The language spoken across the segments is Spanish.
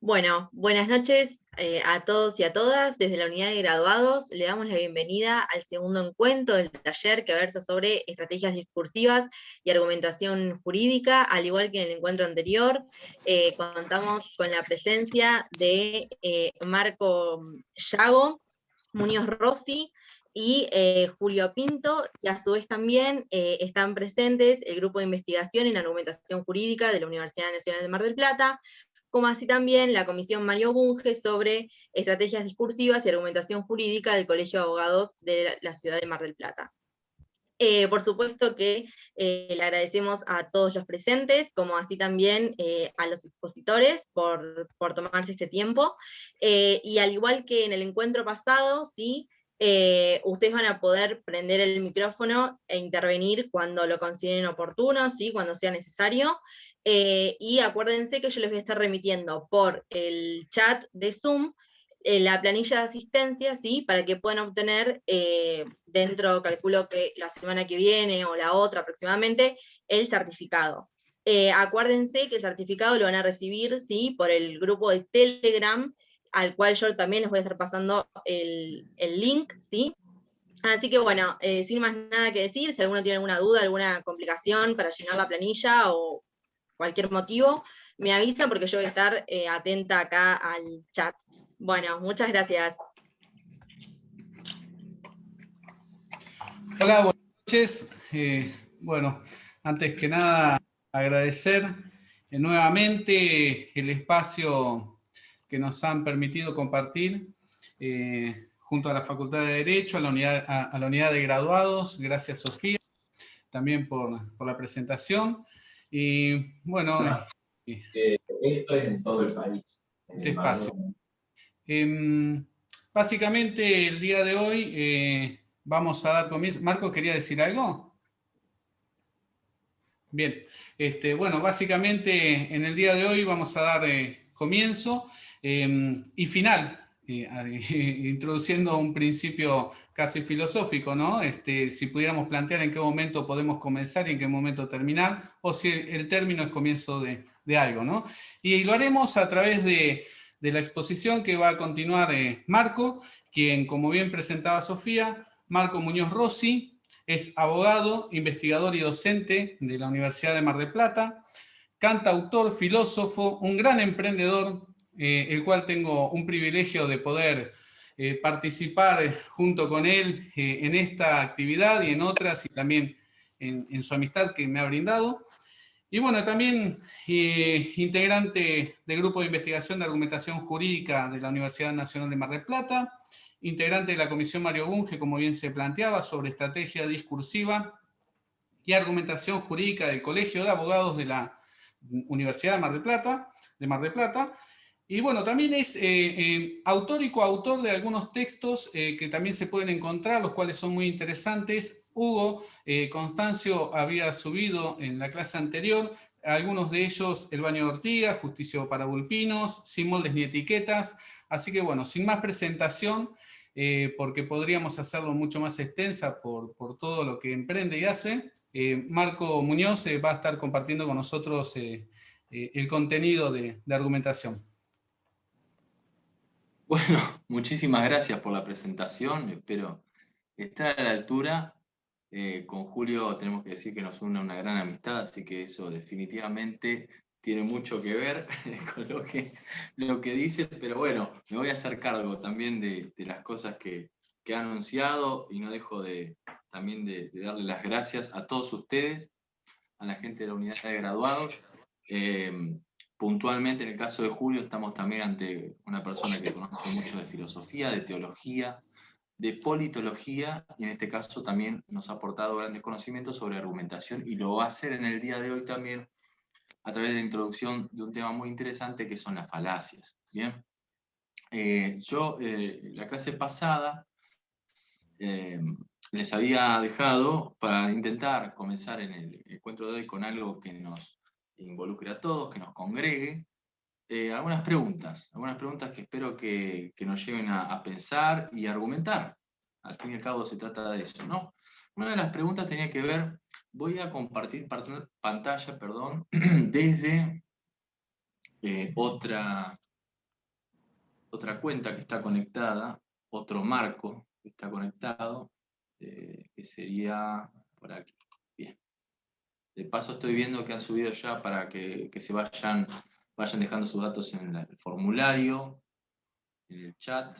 Bueno, buenas noches a todos y a todas. Desde la unidad de graduados le damos la bienvenida al segundo encuentro del taller que versa sobre estrategias discursivas y argumentación jurídica. Al igual que en el encuentro anterior, contamos con la presencia de Marco Yago, Muñoz Rossi y Julio Pinto, y a su vez también están presentes el Grupo de Investigación en Argumentación Jurídica de la Universidad Nacional de Mar del Plata, como así también la Comisión Mario Bunge sobre estrategias discursivas y argumentación jurídica del Colegio de Abogados de la ciudad de Mar del Plata. Por supuesto que le agradecemos a todos los presentes, como así también a los expositores por tomarse este tiempo. Y al igual que en el encuentro pasado, ¿sí? Ustedes van a poder prender el micrófono e intervenir cuando lo consideren oportuno, ¿sí? Cuando sea necesario. Y acuérdense que yo les voy a estar remitiendo por el chat de Zoom la planilla de asistencia, ¿sí? Para que puedan obtener dentro, calculo que la semana que viene o la otra aproximadamente, el certificado. Acuérdense que el certificado lo van a recibir, ¿sí? Por el grupo de Telegram, al cual yo también les voy a estar pasando el link, ¿sí? Así que bueno, sin más nada que decir, si alguno tiene alguna duda, alguna complicación para llenar la planilla o cualquier motivo, me avisan porque yo voy a estar atenta acá al chat. Bueno, muchas gracias. Hola, buenas noches. Bueno, antes que nada, agradecer nuevamente el espacio que nos han permitido compartir junto a la Facultad de Derecho, a la unidad de graduados. Gracias, Sofía, también por la presentación. Y bueno, esto es en todo el país. Este espacio. Básicamente, el día de hoy vamos a dar comienzo. Marco, ¿quería decir algo? Bien, bueno, básicamente en el día de hoy vamos a dar comienzo y final, introduciendo un principio casi filosófico, ¿no? Si pudiéramos plantear en qué momento podemos comenzar y en qué momento terminar, o si el término es comienzo de algo, ¿no? Y lo haremos a través de la exposición que va a continuar Marco, quien, como bien presentaba Sofía, Marco Muñoz Rossi, es abogado, investigador y docente de la Universidad de Mar del Plata, cantautor, filósofo, un gran emprendedor, el cual tengo un privilegio de poder participar junto con él en esta actividad y en otras, y también en su amistad que me ha brindado. Y bueno, también integrante del Grupo de Investigación de Argumentación Jurídica de la Universidad Nacional de Mar del Plata, integrante de la Comisión Mario Bunge, como bien se planteaba, sobre estrategia discursiva y argumentación jurídica del Colegio de Abogados de la Universidad de Mar del Plata. Y bueno, también es autor y coautor de algunos textos que también se pueden encontrar, los cuales son muy interesantes. Hugo Constancio había subido en la clase anterior, algunos de ellos, El baño de Ortiga, Justicia para Vulpinos, Sin moldes ni etiquetas. Así que bueno, sin más presentación, porque podríamos hacerlo mucho más extensa por todo lo que emprende y hace, Marco Muñoz va a estar compartiendo con nosotros el contenido de argumentación. Bueno, muchísimas gracias por la presentación. Espero estar a la altura. Con Julio tenemos que decir que nos une una gran amistad, así que eso definitivamente tiene mucho que ver con lo que dice, pero bueno, me voy a hacer cargo también de las cosas que ha anunciado y no dejo también de darle las gracias a todos ustedes, a la gente de la unidad de graduados. Puntualmente, en el caso de Julio, estamos también ante una persona que conoce mucho de filosofía, de teología, de politología, y en este caso también nos ha aportado grandes conocimientos sobre argumentación, y lo va a hacer en el día de hoy también a través de la introducción de un tema muy interesante que son las falacias. Bien, la clase pasada les había dejado para intentar comenzar en el encuentro de hoy con algo que nos involucre a todos, que nos congregue. Algunas preguntas que espero que nos lleven a pensar y a argumentar. Al fin y al cabo se trata de eso, ¿no? Una de las preguntas tenía que ver, voy a compartir pantalla, desde otra otra cuenta que está conectada, otro marco que está conectado, que sería por aquí. Bien. De paso estoy viendo que han subido ya para que se vayan dejando sus datos en el formulario, en el chat.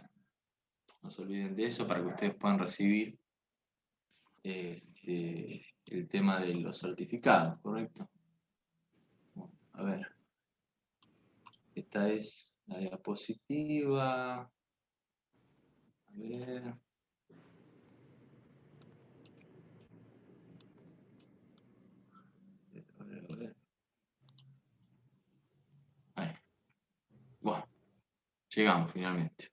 No se olviden de eso para que ustedes puedan recibir el tema de los certificados, ¿correcto? Bueno, a ver. Esta es la diapositiva. A ver. A ver. Ahí. Bueno, llegamos finalmente.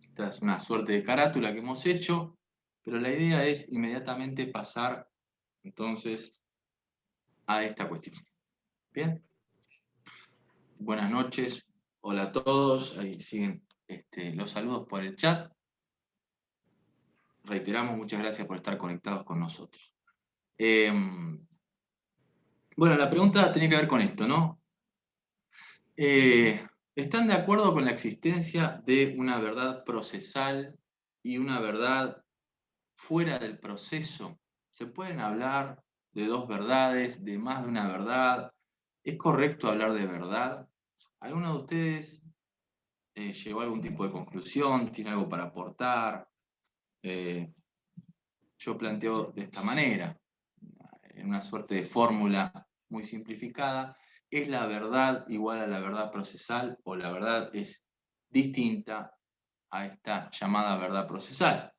Esta es una suerte de carátula que hemos hecho, pero la idea es inmediatamente pasar entonces a esta cuestión. Bien. Buenas noches. Hola a todos. Ahí siguen los saludos por el chat. Reiteramos, muchas gracias por estar conectados con nosotros. Bueno, la pregunta tenía que ver con esto, ¿no? ¿Están de acuerdo con la existencia de una verdad procesal y una verdad fuera del proceso? ¿Se pueden hablar de dos verdades, de más de una verdad? ¿Es correcto hablar de verdad? ¿Alguno de ustedes llegó a algún tipo de conclusión? ¿Tiene algo para aportar? Yo planteo de esta manera, en una suerte de fórmula muy simplificada. ¿Es la verdad igual a la verdad procesal o la verdad es distinta a esta llamada verdad procesal?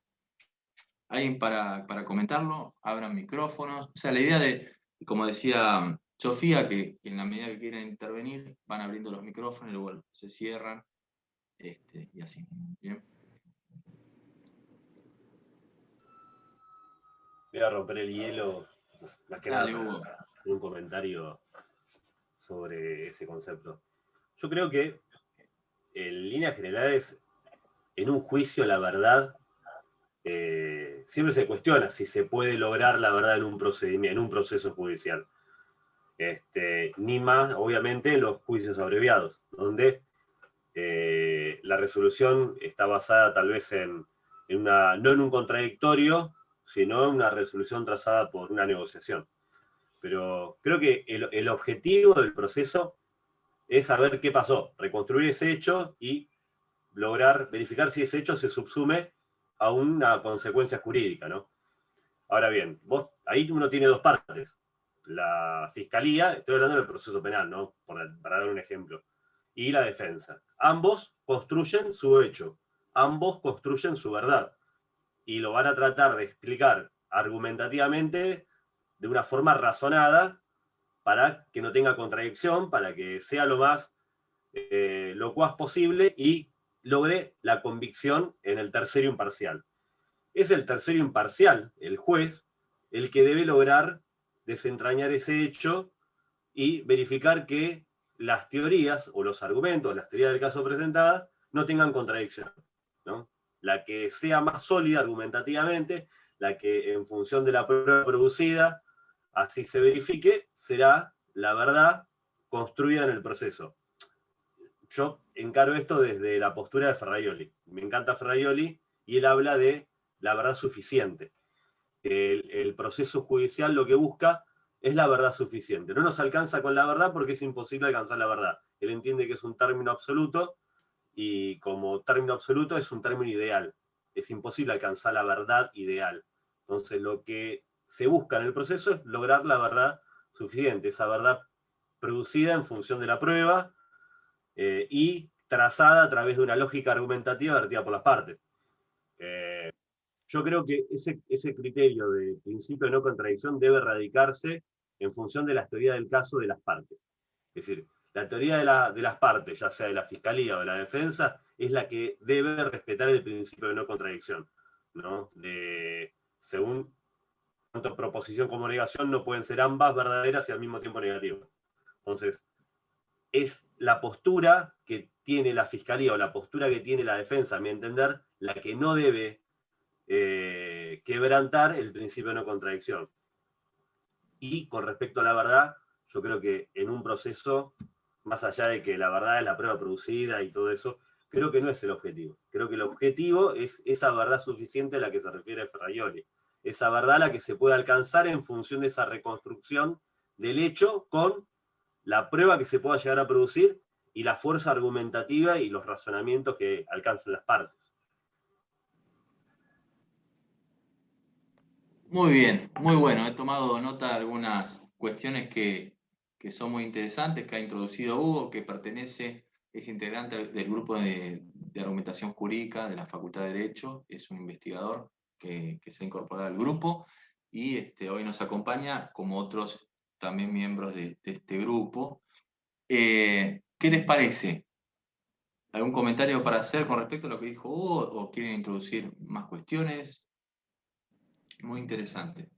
¿Alguien para comentarlo? Abran micrófonos. O sea, la idea de, como decía Sofía, que en la medida que quieran intervenir, van abriendo los micrófonos y luego se cierran, y así. ¿Bien? Voy a romper el hielo, más que Dale, nada, Hugo. para un comentario sobre ese concepto. Yo creo que, en líneas generales, en un juicio la verdad siempre se cuestiona si se puede lograr la verdad en un procedimiento, en un proceso judicial. Ni más, obviamente, en los juicios abreviados, donde la resolución está basada tal vez no en un contradictorio, sino en una resolución trazada por una negociación. Pero creo que el objetivo del proceso es saber qué pasó, reconstruir ese hecho y lograr verificar si ese hecho se subsume a una consecuencia jurídica, ¿no? Ahora bien, ahí uno tiene dos partes. La fiscalía, estoy hablando del proceso penal, ¿no? Para dar un ejemplo, y la defensa. Ambos construyen su hecho, ambos construyen su verdad, y lo van a tratar de explicar argumentativamente de una forma razonada para que no tenga contradicción, para que sea lo más locuaz posible y logre la convicción en el tercero imparcial. Es el tercero imparcial, el juez, el que debe lograr desentrañar ese hecho y verificar que las teorías o los argumentos, las teorías del caso presentadas, no tengan contradicción, ¿no? La que sea más sólida argumentativamente, la que en función de la prueba producida así se verifique, será la verdad construida en el proceso. Yo encaro esto desde la postura de Ferraioli. Me encanta Ferraioli y él habla de la verdad suficiente. El proceso judicial lo que busca es la verdad suficiente. No nos alcanza con la verdad porque es imposible alcanzar la verdad. Él entiende que es un término absoluto y como término absoluto es un término ideal. Es imposible alcanzar la verdad ideal. Entonces lo que se busca en el proceso es lograr la verdad suficiente, esa verdad producida en función de la prueba y trazada a través de una lógica argumentativa vertida por las partes. Yo creo que ese criterio de principio de no contradicción debe radicarse en función de la teoría del caso de las partes. Es decir, la teoría de las partes, ya sea de la fiscalía o de la defensa, es la que debe respetar el principio de no contradicción, ¿no? Según tanto proposición como negación, no pueden ser ambas verdaderas y al mismo tiempo negativas. Entonces, es la postura que tiene la fiscalía o la postura que tiene la defensa, a mi entender, la que no debe quebrantar el principio de no contradicción. Y con respecto a la verdad, yo creo que en un proceso más allá de que la verdad es la prueba producida y todo eso, creo que no es el objetivo. Creo que el objetivo es esa verdad suficiente a la que se refiere Ferraioli. Esa verdad a la que se puede alcanzar en función de esa reconstrucción del hecho con la prueba que se pueda llegar a producir y la fuerza argumentativa y los razonamientos que alcancen las partes. Muy bien, muy bueno. He tomado nota de algunas cuestiones que son muy interesantes, que ha introducido Hugo, que es integrante del grupo de argumentación jurídica de la Facultad de Derecho, es un investigador que se ha incorporado al grupo y hoy nos acompaña como otros también miembros de este grupo. ¿Qué les parece? ¿Algún comentario para hacer con respecto a lo que dijo Hugo o quieren introducir más cuestiones? Muy interesante.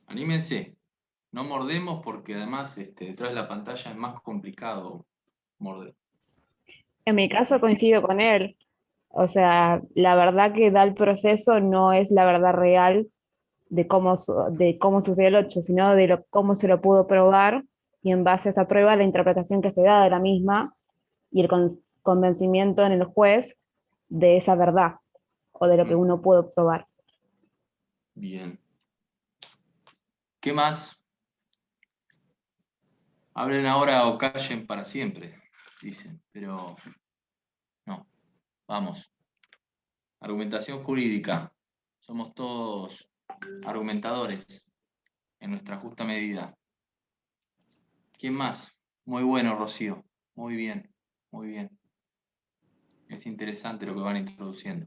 Anímense, no mordemos porque además detrás de la pantalla es más complicado morder. En mi caso coincido con él. O sea, la verdad que da el proceso no es la verdad real de cómo sucedió el hecho, sino de cómo se lo pudo probar y en base a esa prueba la interpretación que se da de la misma y el convencimiento en el juez de esa verdad o de lo que uno pudo probar. Bien. ¿Qué más? Hablen ahora o callen para siempre, dicen, pero no. Vamos. Argumentación jurídica. Somos todos argumentadores en nuestra justa medida. ¿Quién más? Muy bueno, Rocío. Muy bien, muy bien. Es interesante lo que van introduciendo.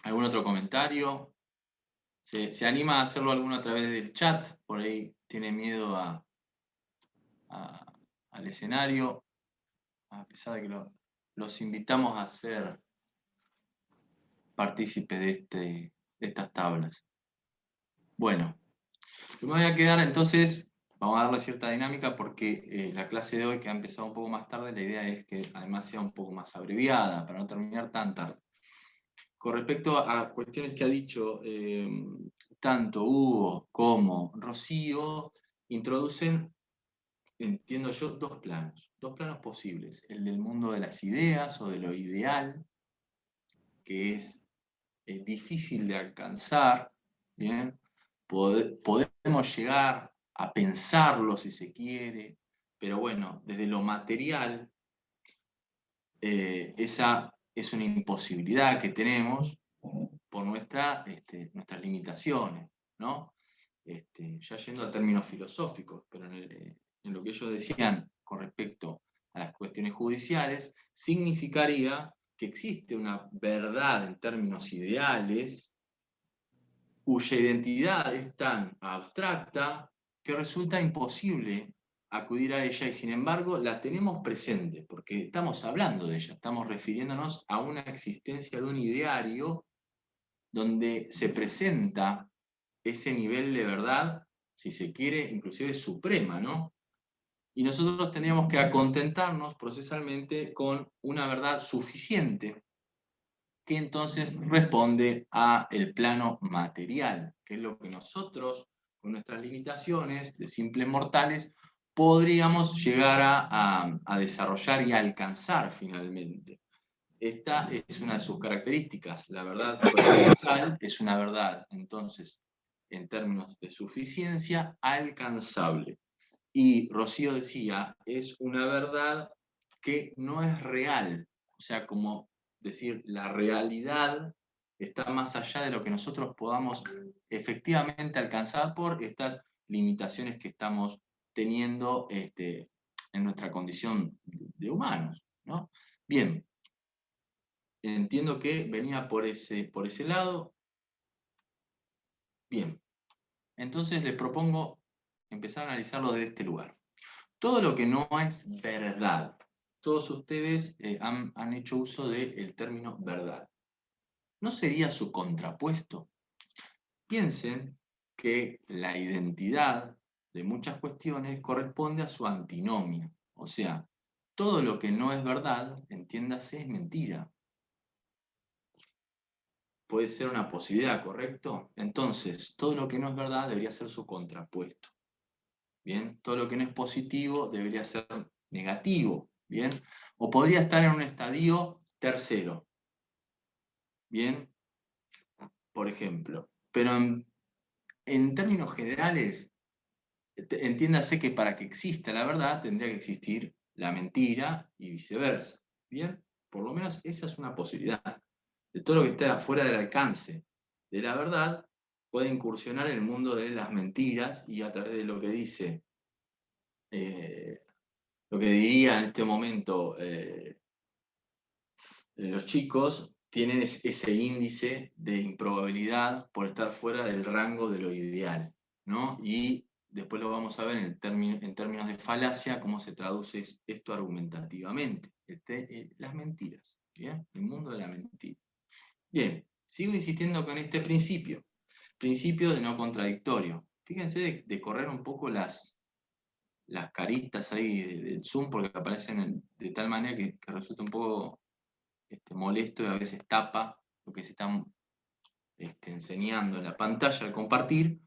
¿Algún otro comentario? ¿Se anima a hacerlo alguno a través del chat? Por ahí tiene miedo al escenario, a pesar de que los invitamos a ser partícipes de estas tablas. Bueno, yo me voy a quedar entonces, vamos a darle cierta dinámica porque la clase de hoy, que ha empezado un poco más tarde, la idea es que además sea un poco más abreviada, para no terminar tan tarde. Con respecto a cuestiones que ha dicho tanto Hugo como Rocío, introducen, entiendo yo, dos planos posibles. El del mundo de las ideas o de lo ideal, que es difícil de alcanzar, ¿bien? Podemos llegar a pensarlo si se quiere, pero bueno, desde lo material, esa es una imposibilidad que tenemos por nuestras limitaciones, ¿no? Ya yendo a términos filosóficos, pero en lo que ellos decían con respecto a las cuestiones judiciales, significaría que existe una verdad en términos ideales cuya identidad es tan abstracta que resulta imposible acudir a ella y sin embargo la tenemos presente porque estamos hablando de ella, estamos refiriéndonos a una existencia de un ideario donde se presenta ese nivel de verdad, si se quiere, inclusive suprema, ¿no? Y nosotros tendríamos que contentarnos procesalmente con una verdad suficiente que entonces responde a el plano material, que es lo que nosotros, con nuestras limitaciones de simples mortales, podríamos llegar a desarrollar y a alcanzar finalmente. Esta es una de sus características. La verdad universal es una verdad, entonces, en términos de suficiencia, alcanzable. Y Rocío decía, es una verdad que no es real. O sea, como decir, la realidad está más allá de lo que nosotros podamos efectivamente alcanzar por estas limitaciones que estamos teniendo en nuestra condición de humanos, ¿no? Bien, entiendo que venía por ese lado. Bien, entonces les propongo empezar a analizarlo desde este lugar. Todo lo que no es verdad, todos ustedes han hecho uso del término verdad. ¿No sería su contrapuesto? Piensen que la identidad de muchas cuestiones corresponde a su antinomia. O sea, todo lo que no es verdad, entiéndase, es mentira. puede ser una posibilidad, ¿correcto? Entonces, todo lo que no es verdad debería ser su contrapuesto. ¿Bien? Todo lo que no es positivo debería ser negativo. ¿Bien? O podría estar en un estadio tercero. ¿Bien? Por ejemplo. Pero en términos generales, entiéndase que para que exista la verdad tendría que existir la mentira y viceversa. ¿Bien? Por lo menos esa es una posibilidad. De todo lo que está fuera del alcance de la verdad, puede incursionar en el mundo de las mentiras y a través de lo que dice, lo que diría en este momento los chicos, tienen ese índice de improbabilidad por estar fuera del rango de lo ideal, ¿no? Y después lo vamos a ver en términos de falacia, cómo se traduce esto argumentativamente. Las mentiras, ¿bien? El mundo de la mentira. Bien, sigo insistiendo con este principio de no contradictorio. Fíjense de correr un poco las caritas ahí del Zoom, porque aparecen de tal manera que resulta un poco molesto y a veces tapa lo que se está enseñando en la pantalla al compartir.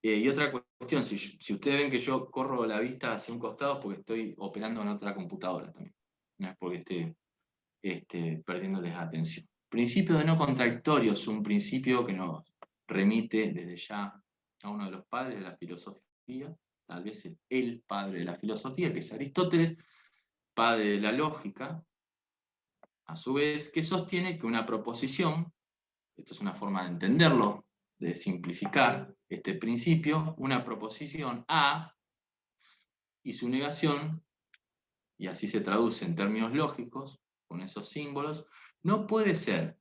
Y otra cuestión, si ustedes ven que yo corro la vista hacia un costado, porque estoy operando en otra computadora también. No es porque esté perdiéndoles atención. Principio de no contradictorio es un principio que nos remite desde ya a uno de los padres de la filosofía, tal vez el padre de la filosofía, que es Aristóteles, padre de la lógica, a su vez, que sostiene que una proposición, esto es una forma de entenderlo, de simplificar este principio, una proposición A y su negación, y así se traduce en términos lógicos, con esos símbolos, no puede ser,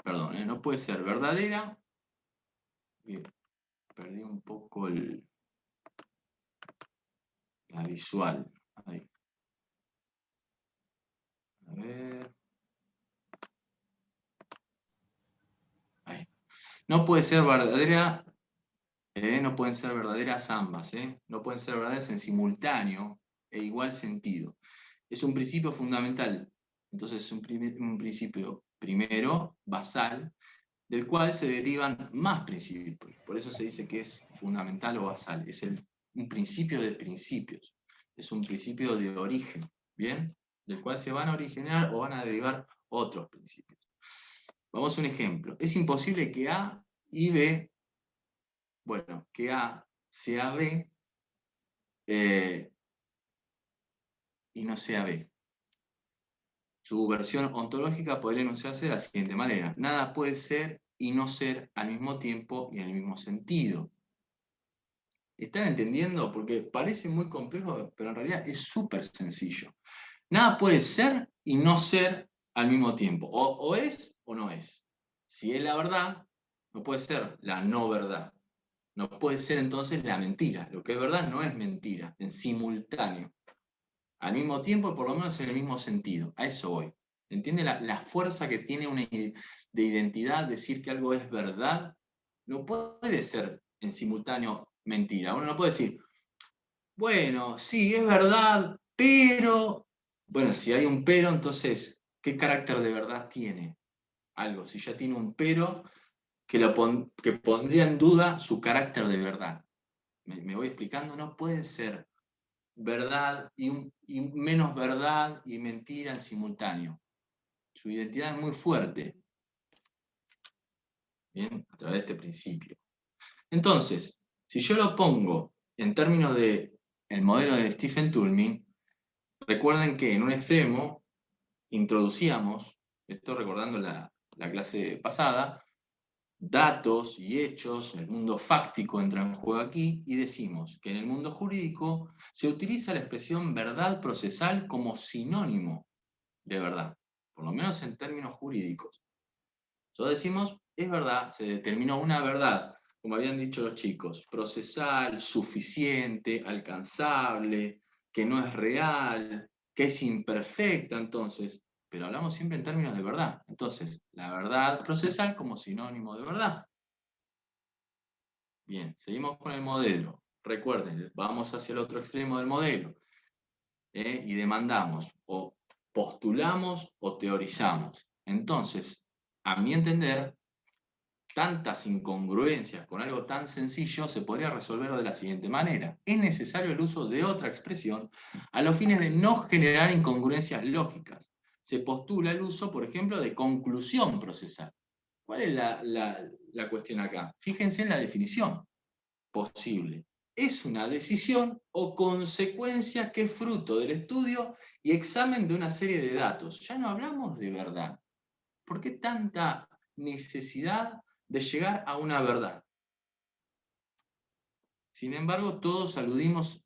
no puede ser verdadera. Perdí un poco la visual. Ahí. A ver. Ahí. No puede ser verdadera, no pueden ser verdaderas ambas, no pueden ser verdaderas en simultáneo e igual sentido. Es un principio fundamental, entonces es un principio primero, basal, del cual se derivan más principios. Por eso se dice que es fundamental o basal. Es un principio de principios. Es un principio de origen, ¿bien? Del cual se van a originar o van a derivar otros principios. Vamos a un ejemplo. Es imposible que A y B, bueno, que A sea B y no sea B. Su versión ontológica podría enunciarse de la siguiente manera. Nada puede ser y no ser al mismo tiempo y en el mismo sentido. ¿Están entendiendo? Porque parece muy complejo, pero en realidad es súper sencillo. Nada puede ser y no ser al mismo tiempo. O es o no es. Si es la verdad, no puede ser la no verdad. No puede ser entonces la mentira. Lo que es verdad no es mentira, en simultáneo. Al mismo tiempo y por lo menos en el mismo sentido. A eso voy. ¿Entiende la fuerza que tiene de identidad decir que algo es verdad? No puede ser en simultáneo mentira. Uno no puede decir, bueno, sí, es verdad, pero... Bueno, si hay un pero, entonces, ¿qué carácter de verdad tiene algo? Si ya tiene un pero que pondría en duda su carácter de verdad. ¿Me voy explicando? No pueden ser verdad y menos verdad y mentira en simultáneo. Su identidad es muy fuerte. Bien, a través de este principio. Entonces, si yo lo pongo en términos de el modelo de Stephen Toulmin, recuerden que en un extremo introducíamos, esto recordando la clase pasada, datos y hechos, el mundo fáctico entra en juego aquí, y decimos que en el mundo jurídico se utiliza la expresión verdad procesal como sinónimo de verdad, por lo menos en términos jurídicos. Nosotros decimos, es verdad, se determinó una verdad, como habían dicho los chicos, procesal, suficiente, alcanzable, que no es real, que es imperfecta, entonces, pero hablamos siempre en términos de verdad. Entonces, la verdad procesal como sinónimo de verdad. Bien, seguimos con el modelo. Recuerden, vamos hacia el otro extremo del modelo y demandamos o postulamos o teorizamos. Entonces, a mi entender, tantas incongruencias con algo tan sencillo se podría resolver de la siguiente manera. Es necesario el uso de otra expresión a los fines de no generar incongruencias lógicas. Se postula el uso, por ejemplo, de conclusión procesal. ¿Cuál es la cuestión acá? Fíjense en la definición posible. Es una decisión o consecuencia que es fruto del estudio y examen de una serie de datos. Ya no hablamos de verdad. ¿Por qué tanta necesidad de llegar a una verdad? Sin embargo, todos aludimos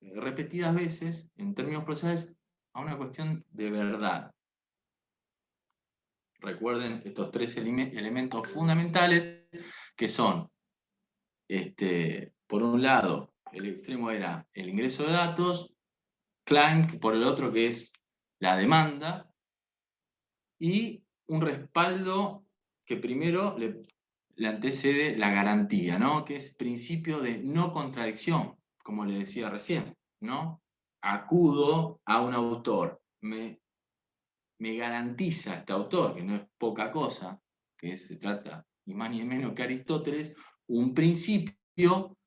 repetidas veces, en términos procesales, a una cuestión de verdad. Recuerden estos tres elementos fundamentales que son, por un lado, el extremo era el ingreso de datos, Klein, por el otro que es la demanda, y un respaldo que primero le antecede la garantía, ¿no? Que es principio de no contradicción, como le decía recién, ¿no? Acudo a un autor, me garantiza este autor, que no es poca cosa, que se trata ni más ni menos que Aristóteles, un principio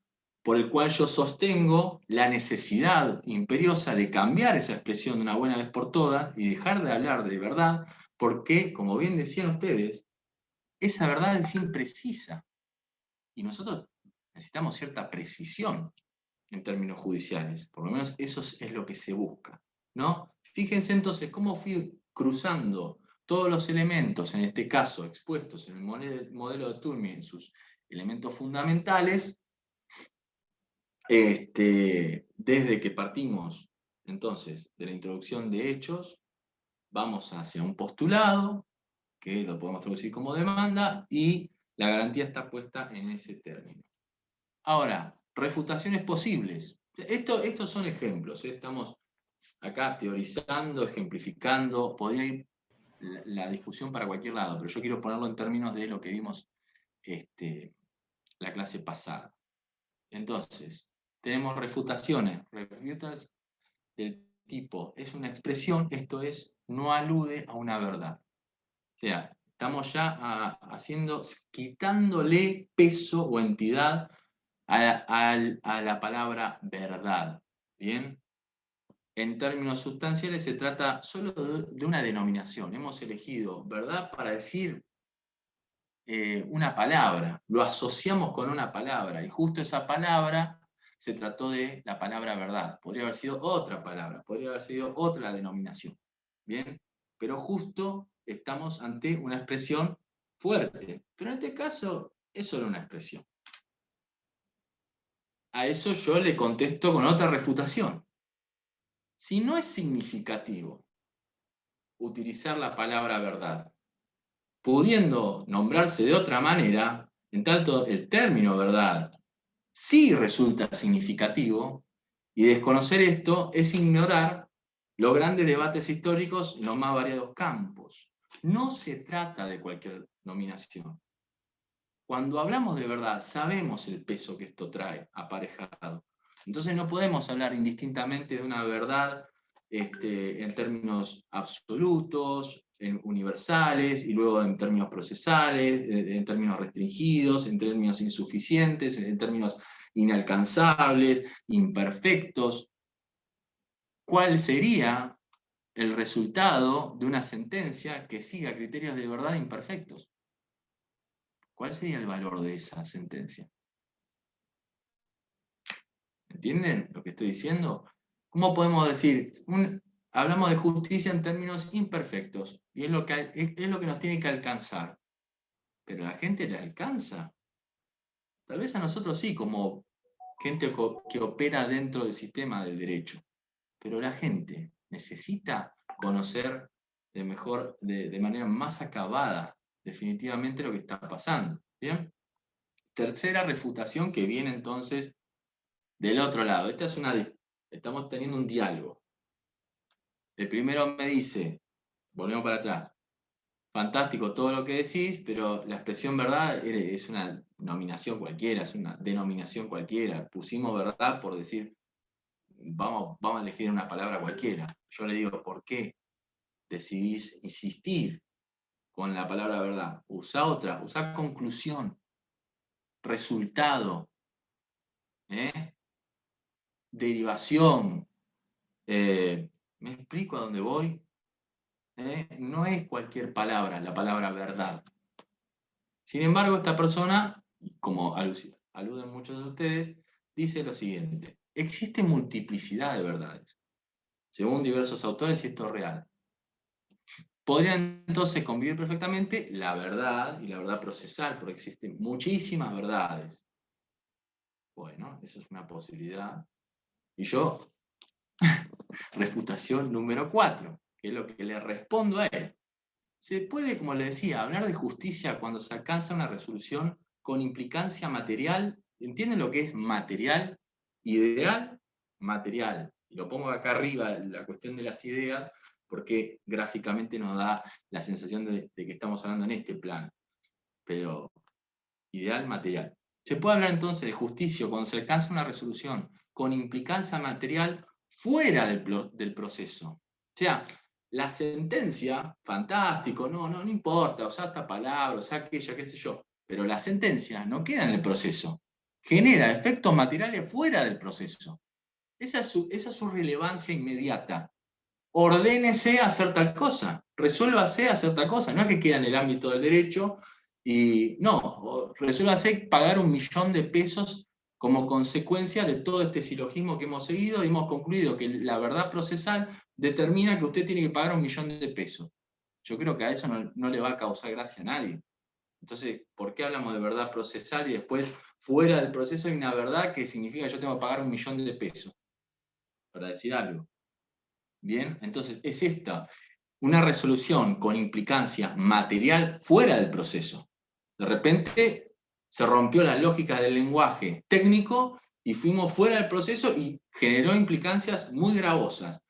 por el cual yo sostengo la necesidad imperiosa de cambiar esa expresión de una buena vez por todas y dejar de hablar de verdad, porque, como bien decían ustedes, esa verdad es imprecisa. Y nosotros necesitamos cierta precisión en términos judiciales. Por lo menos eso es lo que se busca, ¿no? Fíjense entonces cómo fui cruzando todos los elementos, en este caso expuestos en el modelo de Toulmin, en sus elementos fundamentales, desde que partimos entonces de la introducción de hechos, vamos hacia un postulado, que lo podemos traducir como demanda, y la garantía está puesta en ese término. Ahora, refutaciones posibles. Estos son ejemplos, estamos acá teorizando, ejemplificando, podría ir la discusión para cualquier lado, pero yo quiero ponerlo en términos de lo que vimos la clase pasada. Entonces, tenemos refutaciones, refutals del tipo, es una expresión, esto es, no alude a una verdad. O sea, estamos ya quitándole peso o entidad a la palabra verdad. ¿Bien? En términos sustanciales se trata solo de una denominación. Hemos elegido verdad para decir una palabra, lo asociamos con una palabra, y justo esa palabra se trató de la palabra verdad. Podría haber sido otra palabra, podría haber sido otra denominación. ¿Bien? Pero justo estamos ante una expresión fuerte. Pero en este caso es solo una expresión. A eso yo le contesto con otra refutación. Si no es significativo utilizar la palabra verdad, pudiendo nombrarse de otra manera, en tanto el término verdad sí resulta significativo, y desconocer esto es ignorar los grandes debates históricos en los más variados campos. No se trata de cualquier nominación. Cuando hablamos de verdad, sabemos el peso que esto trae aparejado. Entonces no podemos hablar indistintamente de una verdad en términos absolutos, universales, y luego en términos procesales, en términos restringidos, en términos insuficientes, en términos inalcanzables, imperfectos. ¿Cuál sería el resultado de una sentencia que siga criterios de verdad imperfectos? ¿Cuál sería el valor de esa sentencia? ¿Entienden lo que estoy diciendo? ¿Cómo podemos decir? Hablamos de justicia en términos imperfectos, y es lo que nos tiene que alcanzar. Pero a la gente le alcanza. Tal vez a nosotros sí, como gente que opera dentro del sistema del derecho. Pero la gente necesita conocer de manera más acabada, definitivamente, lo que está pasando. ¿Bien? Tercera refutación que viene entonces del otro lado. Estamos teniendo un diálogo. El primero me dice, volvemos para atrás, fantástico todo lo que decís, pero la expresión verdad es una nominación cualquiera, es una denominación cualquiera. Pusimos verdad por decir, vamos a elegir una palabra cualquiera. Yo le digo, ¿por qué decidís insistir con la palabra verdad. Usa otra, usa conclusión, resultado, derivación. ¿Me explico a dónde voy? No es cualquier palabra, la palabra verdad. Sin embargo, esta persona, como aluden muchos de ustedes, dice lo siguiente: existe multiplicidad de verdades. Según diversos autores, y esto es real. Podrían entonces convivir perfectamente la verdad y la verdad procesal, porque existen muchísimas verdades. Bueno, eso es una posibilidad. Y yo, refutación número 4, que es lo que le respondo a él. Se puede, como le decía, hablar de justicia cuando se alcanza una resolución con implicancia material. ¿Entienden lo que es material? Ideal, material. Y lo pongo acá arriba, la cuestión de las ideas, porque gráficamente nos da la sensación de que estamos hablando en este plano. Pero ideal, material. Se puede hablar entonces de justicia cuando se alcanza una resolución con implicancia material fuera del proceso. O sea, la sentencia, fantástico, no importa, o sea, esta palabra, o sea, aquella, qué sé yo, pero la sentencia no queda en el proceso, genera efectos materiales fuera del proceso. Esa es su relevancia inmediata. Ordénese a hacer tal cosa, resuélvase a hacer tal cosa, no es que queda en el ámbito del derecho, y no, resuélvase pagar 1 millón de pesos como consecuencia de todo este silogismo que hemos seguido, y hemos concluido que la verdad procesal determina que usted tiene que pagar 1 millón de pesos. Yo creo que a eso no le va a causar gracia a nadie. Entonces, ¿por qué hablamos de verdad procesal y después fuera del proceso hay una verdad que significa que yo tengo que pagar 1 millón de pesos? Para decir algo. Bien, entonces es esta, una resolución con implicancia material fuera del proceso. De repente se rompió la lógica del lenguaje técnico y fuimos fuera del proceso y generó implicancias muy gravosas,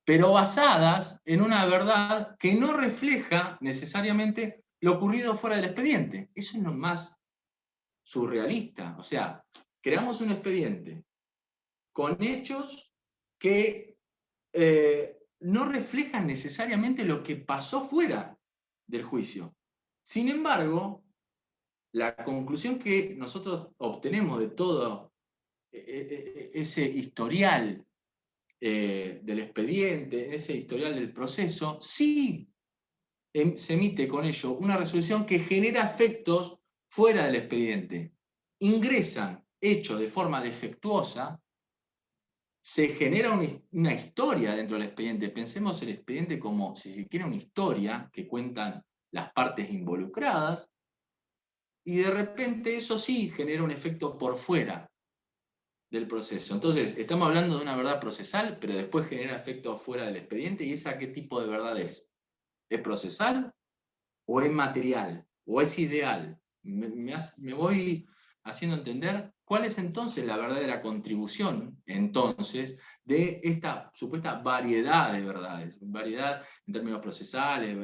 pero basadas en una verdad que no refleja necesariamente lo ocurrido fuera del expediente. Eso es lo más surrealista. O sea, creamos un expediente con hechos que no reflejan necesariamente lo que pasó fuera del juicio. Sin embargo, la conclusión que nosotros obtenemos de todo ese historial del expediente, ese historial del proceso, sí se emite con ello una resolución que genera efectos fuera del expediente. Ingresan hechos de forma defectuosa, se genera una historia dentro del expediente. Pensemos el expediente como, si se quiere, una historia que cuentan las partes involucradas, y de repente eso sí genera un efecto por fuera del proceso. Entonces, estamos hablando de una verdad procesal, pero después genera efectos fuera del expediente, ¿y esa qué tipo de verdad es? ¿Es procesal? ¿O es material? ¿O es ideal? Me voy haciendo entender cuál es entonces la verdadera contribución, entonces, de esta supuesta variedad de verdades. Variedad en términos procesales,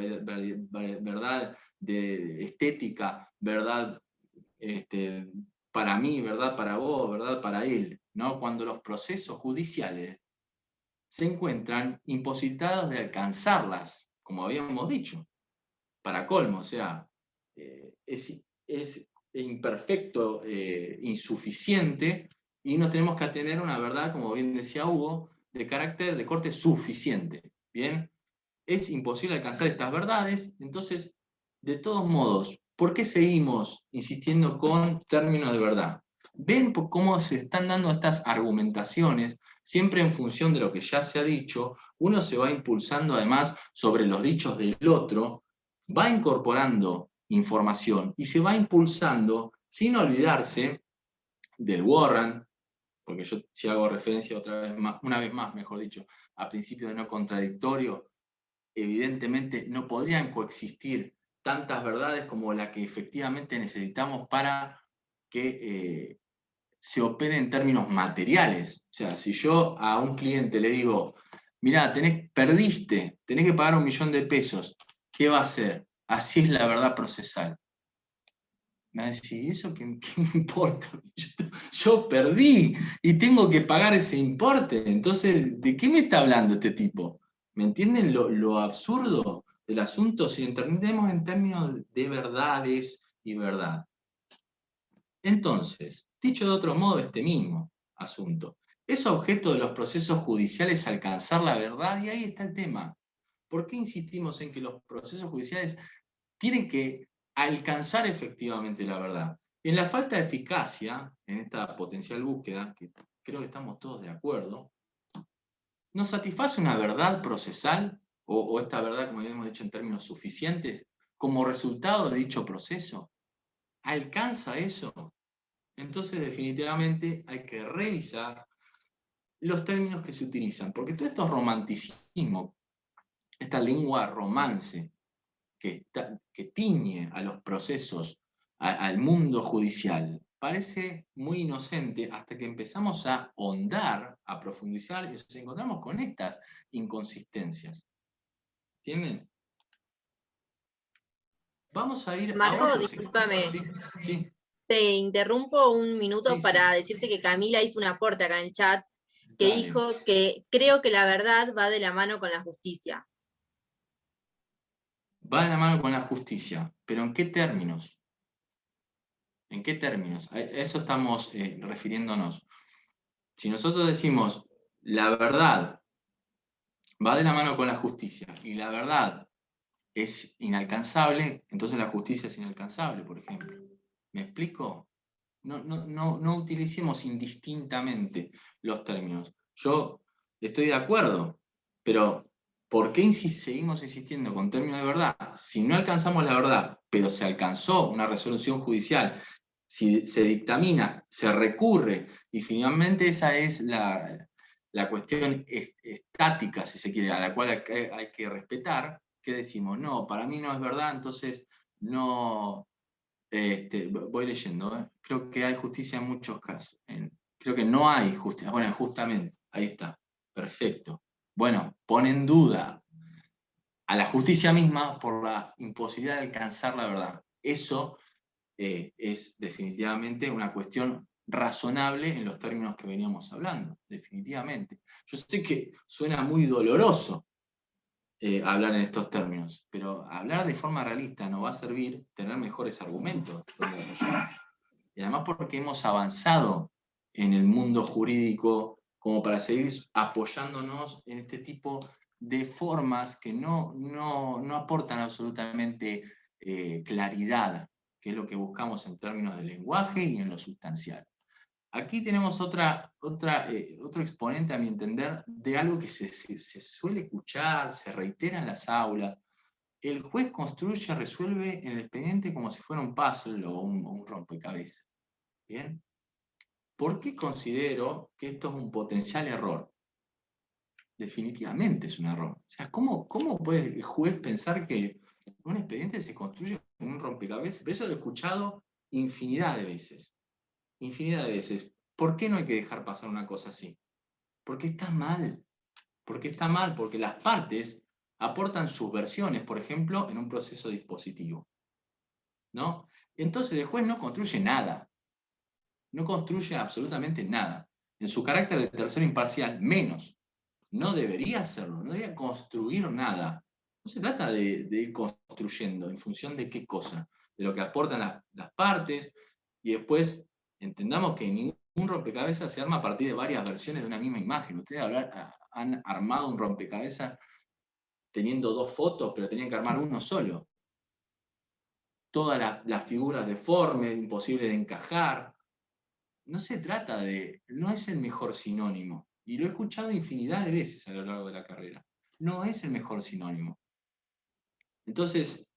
verdad de estética, verdad para mí, verdad para vos, verdad para él, ¿no? Cuando los procesos judiciales se encuentran imposibilitados de alcanzarlas, como habíamos dicho. Para colmo, o sea, es imperfecto, insuficiente, y nos tenemos que atener a una verdad, como bien decía Hugo, de corte suficiente. ¿Bien? Es imposible alcanzar estas verdades, entonces, de todos modos, ¿por qué seguimos insistiendo con términos de verdad? ¿Ven cómo se están dando estas argumentaciones, siempre en función de lo que ya se ha dicho? Uno se va impulsando además sobre los dichos del otro, va incorporando información y se va impulsando sin olvidarse del Warrant, porque yo si hago referencia una vez más, mejor dicho, a principio de no contradictorio, evidentemente no podrían coexistir tantas verdades como la que efectivamente necesitamos para que se opere en términos materiales. O sea, si yo a un cliente le digo, mirá, perdiste, tenés que pagar 1 millón de pesos, ¿qué va a hacer? Así es la verdad procesal. Me va a decir, ¿eso qué me importa? Yo perdí y tengo que pagar ese importe. Entonces, ¿de qué me está hablando este tipo? ¿Me entienden lo absurdo del asunto si lo entendemos en términos de verdades y verdad. Entonces, dicho de otro modo, este mismo asunto, ¿es objeto de los procesos judiciales alcanzar la verdad? Y ahí está el tema. ¿Por qué insistimos en que los procesos judiciales tienen que alcanzar efectivamente la verdad? En la falta de eficacia, en esta potencial búsqueda, que creo que estamos todos de acuerdo, ¿nos satisface una verdad procesal, o esta verdad, como habíamos dicho en términos suficientes, como resultado de dicho proceso? ¿Alcanza eso? Entonces, definitivamente, hay que revisar los términos que se utilizan, porque todo esto es romanticismo, esta lengua romance que tiñe a los procesos, al mundo judicial, parece muy inocente hasta que empezamos a ahondar, a profundizar y nos encontramos con estas inconsistencias. ¿Entienden? Vamos a ir a Marco, otros. discúlpame. Sí, sí. Te interrumpo un minuto Sí, para sí. decirte que Camila hizo un aporte acá en el chat que Dale. dijo que creo que la verdad va de la mano con la justicia. Va de la mano con la justicia, pero ¿en qué términos? ¿En qué términos? A eso estamos refiriéndonos. Si nosotros decimos la verdad va de la mano con la justicia y la verdad es inalcanzable, entonces la justicia es inalcanzable, por ejemplo. ¿Me explico? No utilicemos indistintamente los términos. Yo estoy de acuerdo, pero ¿por qué seguimos insistiendo con términos de verdad? Si no alcanzamos la verdad, pero se alcanzó una resolución judicial, si se dictamina, se recurre, y finalmente esa es la cuestión estática, si se quiere, a la cual hay que respetar, ¿qué decimos? No, para mí no es verdad, entonces no... voy leyendo, ¿eh? Creo que hay justicia en muchos casos. Creo que no hay justicia. Bueno, justamente, ahí está. Perfecto. Bueno, pone en duda a la justicia misma por la imposibilidad de alcanzar la verdad. Eso es definitivamente una cuestión razonable en los términos que veníamos hablando, definitivamente. Yo sé que suena muy doloroso hablar en estos términos, pero hablar de forma realista nos va a servir tener mejores argumentos. Y además porque hemos avanzado en el mundo jurídico como para seguir apoyándonos en este tipo de formas que no aportan absolutamente claridad, que es lo que buscamos en términos de lenguaje y en lo sustancial. Aquí tenemos otro exponente, a mi entender, de algo que se suele escuchar, se reitera en las aulas. El juez construye, resuelve en el expediente como si fuera un puzzle o un rompecabezas. ¿Bien? ¿Por qué considero que esto es un potencial error? Definitivamente es un error. O sea, ¿cómo puede el juez pensar que un expediente se construye como un rompecabezas? Pero eso lo he escuchado infinidad de veces. Infinidad de veces. ¿Por qué no hay que dejar pasar una cosa así? Porque está mal. Porque está mal, porque las partes aportan sus versiones, por ejemplo, en un proceso dispositivo. ¿No? Entonces el juez no construye nada. No construye absolutamente nada. En su carácter de tercero imparcial, menos. No debería hacerlo, no debería construir nada. No se trata de ir construyendo en función de qué cosa, de lo que aportan las partes, y después entendamos que ningún rompecabezas se arma a partir de varias versiones de una misma imagen. Ustedes han armado un rompecabezas teniendo dos fotos, pero tenían que armar uno solo. Todas las figuras deformes, imposibles de encajar. No se trata no es el mejor sinónimo. Y lo he escuchado infinidad de veces a lo largo de la carrera. No es el mejor sinónimo. Entonces,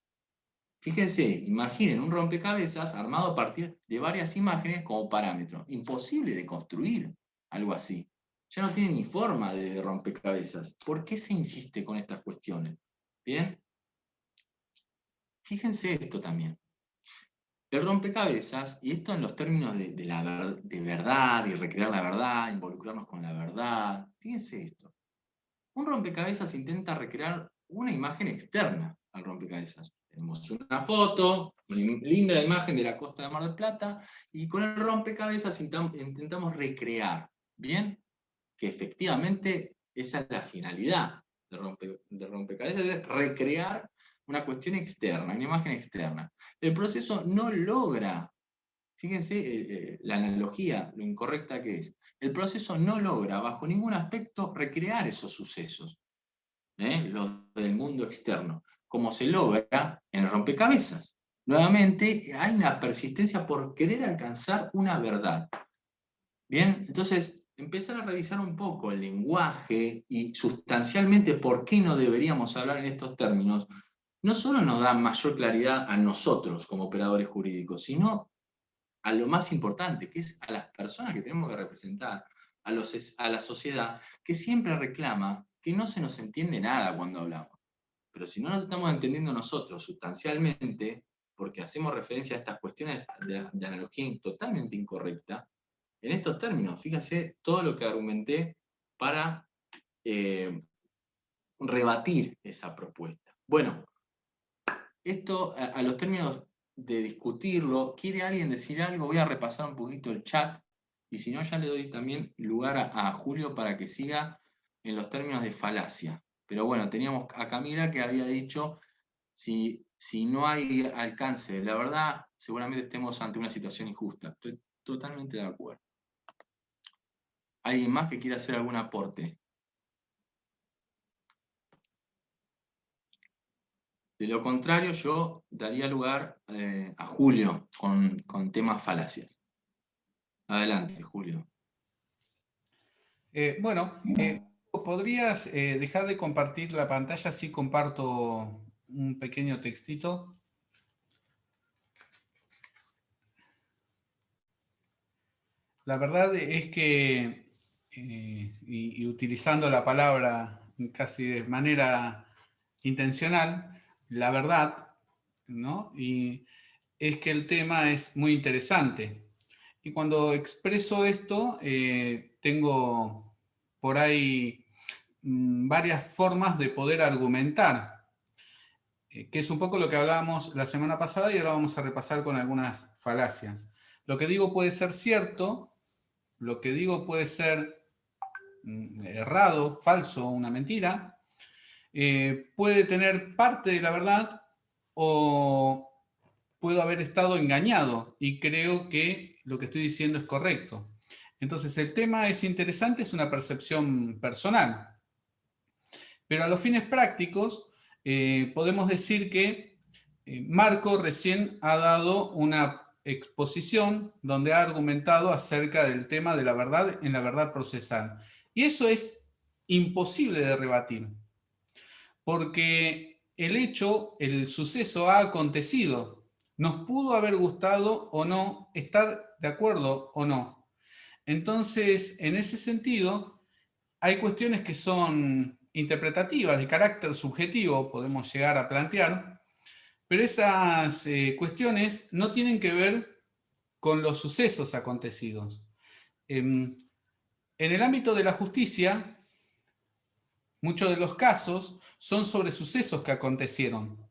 fíjense, imaginen un rompecabezas armado a partir de varias imágenes como parámetro. Imposible de construir algo así. Ya no tiene ni forma de rompecabezas. ¿Por qué se insiste con estas cuestiones? ¿Bien? Fíjense esto también. El rompecabezas, y esto en los términos de verdad y recrear la verdad, involucrarnos con la verdad, fíjense esto. Un rompecabezas intenta recrear una imagen externa al rompecabezas. Tenemos una foto, una linda imagen de la costa de Mar del Plata, y con el rompecabezas intentamos recrear, ¿bien? Que efectivamente esa es la finalidad del rompecabezas, es recrear una cuestión externa, una imagen externa. El proceso no logra, fíjense la analogía, lo incorrecta que es, el proceso no logra bajo ningún aspecto recrear esos sucesos, los del mundo externo, como se logra en el rompecabezas. Nuevamente, hay una persistencia por querer alcanzar una verdad. Bien, entonces, empezar a revisar un poco el lenguaje y sustancialmente por qué no deberíamos hablar en estos términos, no solo nos da mayor claridad a nosotros como operadores jurídicos, sino a lo más importante, que es a las personas que tenemos que representar, a la sociedad, que siempre reclama que no se nos entiende nada cuando hablamos. Pero si no nos estamos entendiendo nosotros sustancialmente, porque hacemos referencia a estas cuestiones de analogía totalmente incorrecta, en estos términos, fíjense todo lo que argumenté para rebatir esa propuesta. Bueno, esto a los términos de discutirlo, ¿quiere alguien decir algo? Voy a repasar un poquito el chat, y si no ya le doy también lugar a Julio para que siga en los términos de falacia. Pero bueno, teníamos a Camila que había dicho, si no hay alcance de la verdad, seguramente estemos ante una situación injusta. Estoy totalmente de acuerdo. ¿Alguien más que quiera hacer algún aporte? De lo contrario, yo daría lugar a Julio con temas falacias. Adelante, Julio. ¿Podrías dejar de compartir la pantalla si comparto un pequeño textito? La verdad es que, y utilizando la palabra casi de manera intencional, la verdad, ¿no? Y es que el tema es muy interesante. Y cuando expreso esto, tengo por ahí varias formas de poder argumentar, que es un poco lo que hablábamos la semana pasada y ahora vamos a repasar con algunas falacias. Lo que digo puede ser cierto, lo que digo puede ser errado, falso, una mentira, puede tener parte de la verdad o puedo haber estado engañado y creo que lo que estoy diciendo es correcto. Entonces el tema es interesante, es una percepción personal. Pero a los fines prácticos podemos decir que Marco recién ha dado una exposición donde ha argumentado acerca del tema de la verdad en la verdad procesal. Y eso es imposible de rebatir, porque el hecho, el suceso ha acontecido. Nos pudo haber gustado o no, estar de acuerdo o no. Entonces, en ese sentido, hay cuestiones que son interpretativas, de carácter subjetivo, podemos llegar a plantear, pero esas cuestiones no tienen que ver con los sucesos acontecidos. En el ámbito de la justicia, muchos de los casos son sobre sucesos que acontecieron.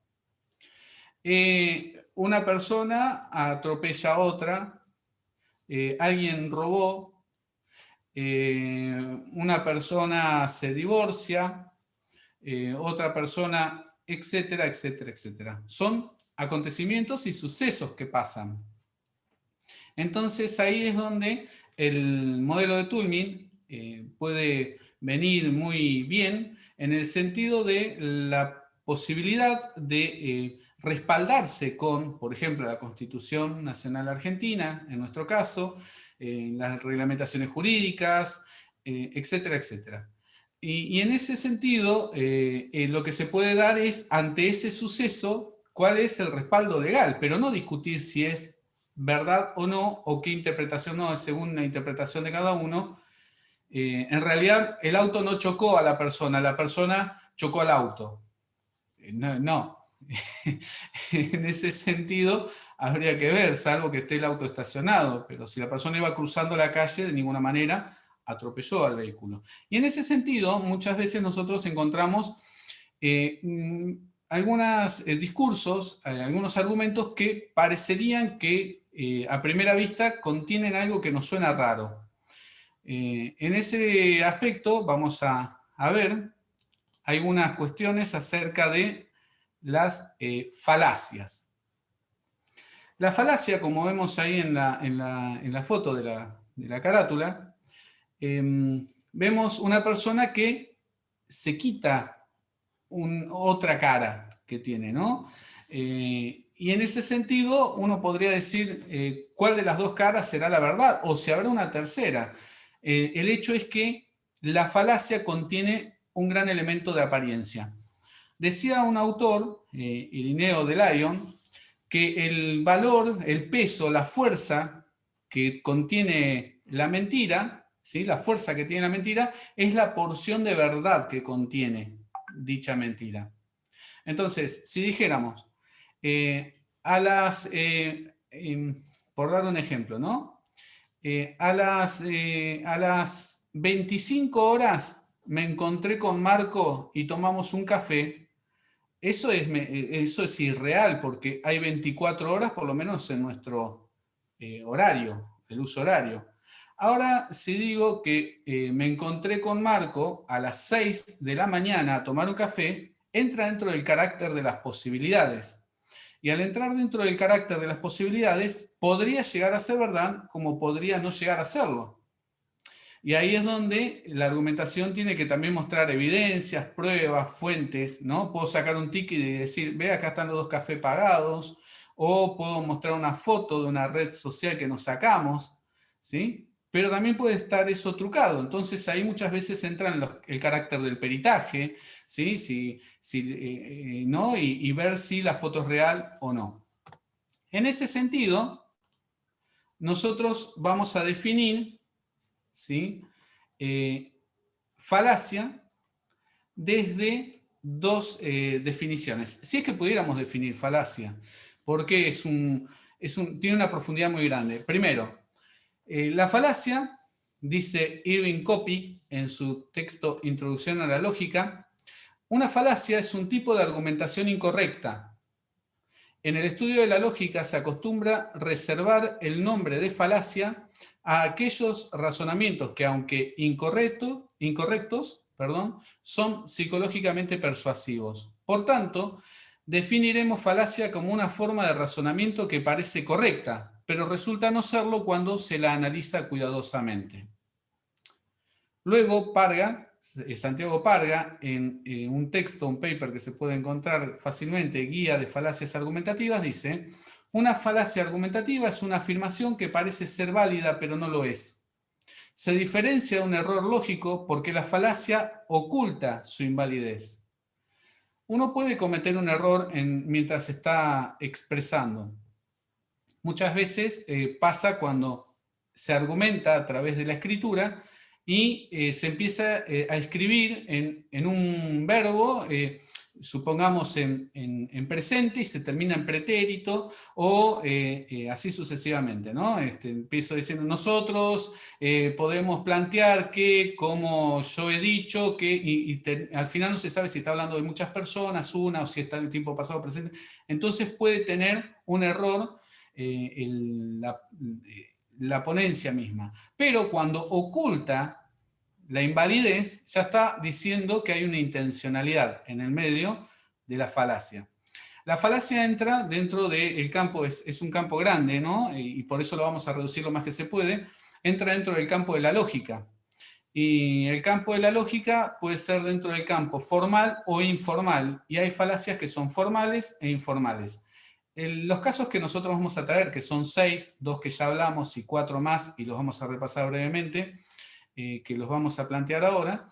Una persona atropella a otra, alguien robó, una persona se divorcia, otra persona, etcétera, etcétera, etcétera. Son acontecimientos y sucesos que pasan. Entonces ahí es donde el modelo de Toulmin puede venir muy bien en el sentido de la posibilidad de respaldarse con, por ejemplo, la Constitución Nacional Argentina, en nuestro caso, las reglamentaciones jurídicas, etcétera, etcétera. Y en ese sentido, lo que se puede dar es, ante ese suceso, cuál es el respaldo legal, pero no discutir si es verdad o no, o qué interpretación no es según la interpretación de cada uno. En realidad, el auto no chocó a la persona chocó al auto. No. En ese sentido, habría que ver, salvo que esté el auto estacionado, pero si la persona iba cruzando la calle, de ninguna manera atropelló al vehículo. Y en ese sentido, muchas veces nosotros encontramos algunos discursos, algunos argumentos que parecerían que a primera vista contienen algo que nos suena raro. En ese aspecto vamos a ver algunas cuestiones acerca de las falacias. La falacia, como vemos ahí en la foto de la carátula, vemos una persona que se quita otra cara que tiene, ¿no? Y en ese sentido uno podría decir cuál de las dos caras será la verdad o si habrá una tercera. El hecho es que la falacia contiene un gran elemento de apariencia. Decía un autor, Irineo de Lyon, que el valor, el peso, la fuerza que contiene la mentira, ¿sí? La fuerza que tiene la mentira es la porción de verdad que contiene dicha mentira. Entonces, si dijéramos, por dar un ejemplo, ¿no? A las 25 horas me encontré con Marco y tomamos un café. Eso es irreal porque hay 24 horas por lo menos en nuestro horario, el uso horario. Ahora, si digo que me encontré con Marco a las 6 de la mañana a tomar un café, entra dentro del carácter de las posibilidades. Y al entrar dentro del carácter de las posibilidades, podría llegar a ser verdad como podría no llegar a serlo. Y ahí es donde la argumentación tiene que también mostrar evidencias, pruebas, fuentes, ¿no? Puedo sacar un ticket y decir, ve, acá están los 2 cafés pagados, o puedo mostrar una foto de una red social que nos sacamos, ¿sí? Pero también puede estar eso trucado. Entonces ahí muchas veces entra el carácter del peritaje, ¿sí? ¿No? Y ver si la foto es real o no. En ese sentido, nosotros vamos a definir, ¿sí? Falacia desde 2 definiciones. Si es que pudiéramos definir falacia, porque tiene una profundidad muy grande. Primero, la falacia, dice Irving Copy en su texto Introducción a la Lógica, una falacia es un tipo de argumentación incorrecta. En el estudio de la lógica se acostumbra reservar el nombre de falacia a aquellos razonamientos que, aunque incorrectos, son psicológicamente persuasivos. Por tanto, definiremos falacia como una forma de razonamiento que parece correcta, pero resulta no serlo cuando se la analiza cuidadosamente. Luego, Santiago Parga, en un texto, un paper que se puede encontrar fácilmente, Guía de Falacias Argumentativas, dice: una falacia argumentativa es una afirmación que parece ser válida, pero no lo es. Se diferencia de un error lógico porque la falacia oculta su invalidez. Uno puede cometer un error mientras está expresando. Muchas veces pasa cuando se argumenta a través de la escritura y se empieza a escribir en un verbo, supongamos en presente y se termina en pretérito o así sucesivamente, ¿no? Empiezo diciendo nosotros podemos plantear que, como yo he dicho, que al final no se sabe si está hablando de muchas personas, una, o si está en tiempo pasado presente. Entonces puede tener un error la ponencia misma. Pero cuando oculta la invalidez, ya está diciendo que hay una intencionalidad en el medio de la falacia. La falacia entra dentro del campo, es un campo grande, ¿no? Y por eso lo vamos a reducir lo más que se puede. Entra dentro del campo de la lógica. Y el campo de la lógica puede ser dentro del campo formal o informal. Y hay falacias que son formales e informales. Los casos que nosotros vamos a traer, que son 6, 2 que ya hablamos y 4 más, y los vamos a repasar brevemente, que los vamos a plantear ahora,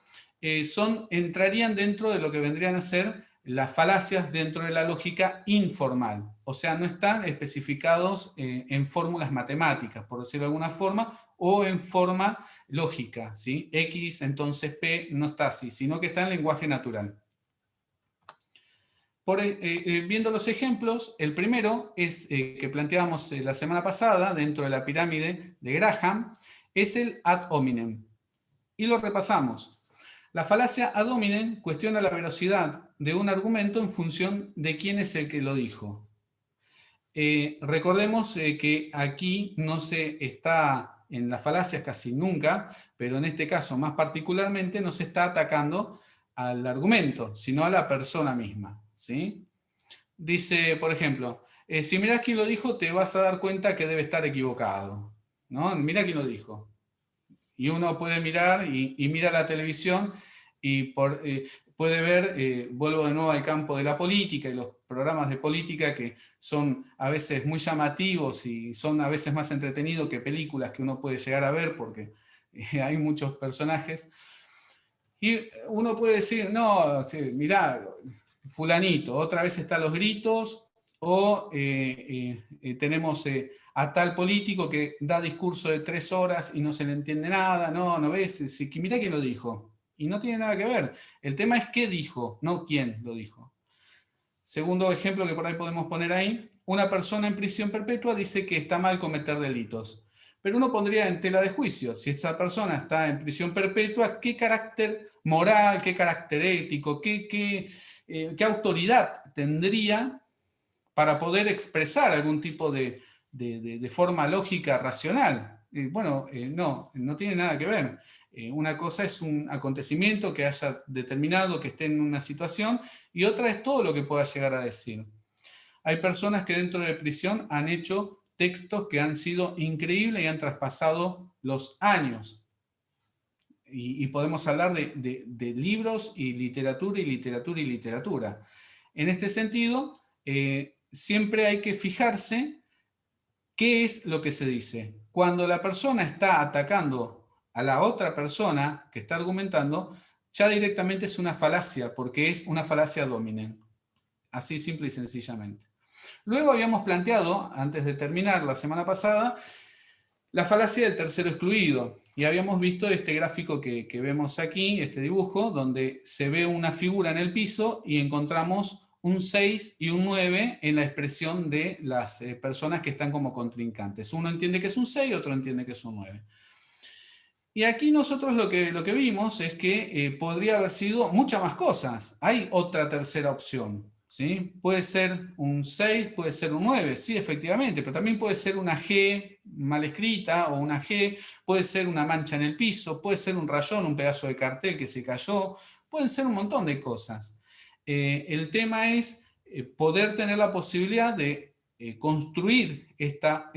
entrarían dentro de lo que vendrían a ser las falacias dentro de la lógica informal. O sea, no están especificados en fórmulas matemáticas, por decirlo de alguna forma, o en forma lógica, ¿sí? X, entonces P, no está así, sino que está en lenguaje natural. Viendo los ejemplos, el primero es que planteábamos la semana pasada dentro de la pirámide de Graham, es el ad hominem. Y lo repasamos. La falacia ad hominem cuestiona la veracidad de un argumento en función de quién es el que lo dijo. Recordemos que aquí no se está, en las falacias casi nunca, pero en este caso más particularmente, no se está atacando al argumento, sino a la persona misma, ¿sí? dice, por ejemplo, si mirás quién lo dijo, te vas a dar cuenta que debe estar equivocado, ¿no? Mirá quién lo dijo. Y uno puede mirar y mira la televisión y puede ver, vuelvo de nuevo al campo de la política y los programas de política que son a veces muy llamativos y son a veces más entretenidos que películas que uno puede llegar a ver porque hay muchos personajes. Y uno puede decir, no, mirá, fulanito, otra vez está los gritos, o tenemos a tal político que da discurso de 3 horas y no se le entiende nada, no ves, mirá quién lo dijo. Y no tiene nada que ver. El tema es qué dijo, no quién lo dijo. Segundo ejemplo que por ahí podemos poner ahí, una persona en prisión perpetua dice que está mal cometer delitos. Pero uno pondría en tela de juicio, si esa persona está en prisión perpetua, ¿qué carácter moral, qué carácter ético, qué autoridad tendría para poder expresar algún tipo de forma lógica, racional? Bueno, no tiene nada que ver. Una cosa es un acontecimiento que haya determinado que esté en una situación y otra es todo lo que pueda llegar a decir. Hay personas que dentro de prisión han hecho textos que han sido increíbles y han traspasado los años. Y podemos hablar de libros y literatura y literatura y literatura. En este sentido, siempre hay que fijarse qué es lo que se dice. Cuando la persona está atacando a la otra persona que está argumentando, ya directamente es una falacia, porque es una falacia dominen. Así simple y sencillamente. Luego habíamos planteado, antes de terminar la semana pasada, la falacia del tercero excluido. Y habíamos visto este gráfico que vemos aquí, este dibujo, donde se ve una figura en el piso y encontramos un 6 y un 9 en la expresión de las personas que están como contrincantes. Uno entiende que es un 6, otro entiende que es un 9. Y aquí nosotros lo que vimos es que podría haber sido muchas más cosas. Hay otra tercera opción. ¿Sí? Puede ser un 6, puede ser un 9, sí, efectivamente, pero también puede ser una G mal escrita o una G, puede ser una mancha en el piso, puede ser un rayón, un pedazo de cartel que se cayó, pueden ser un montón de cosas. El tema es poder tener la posibilidad de construir esta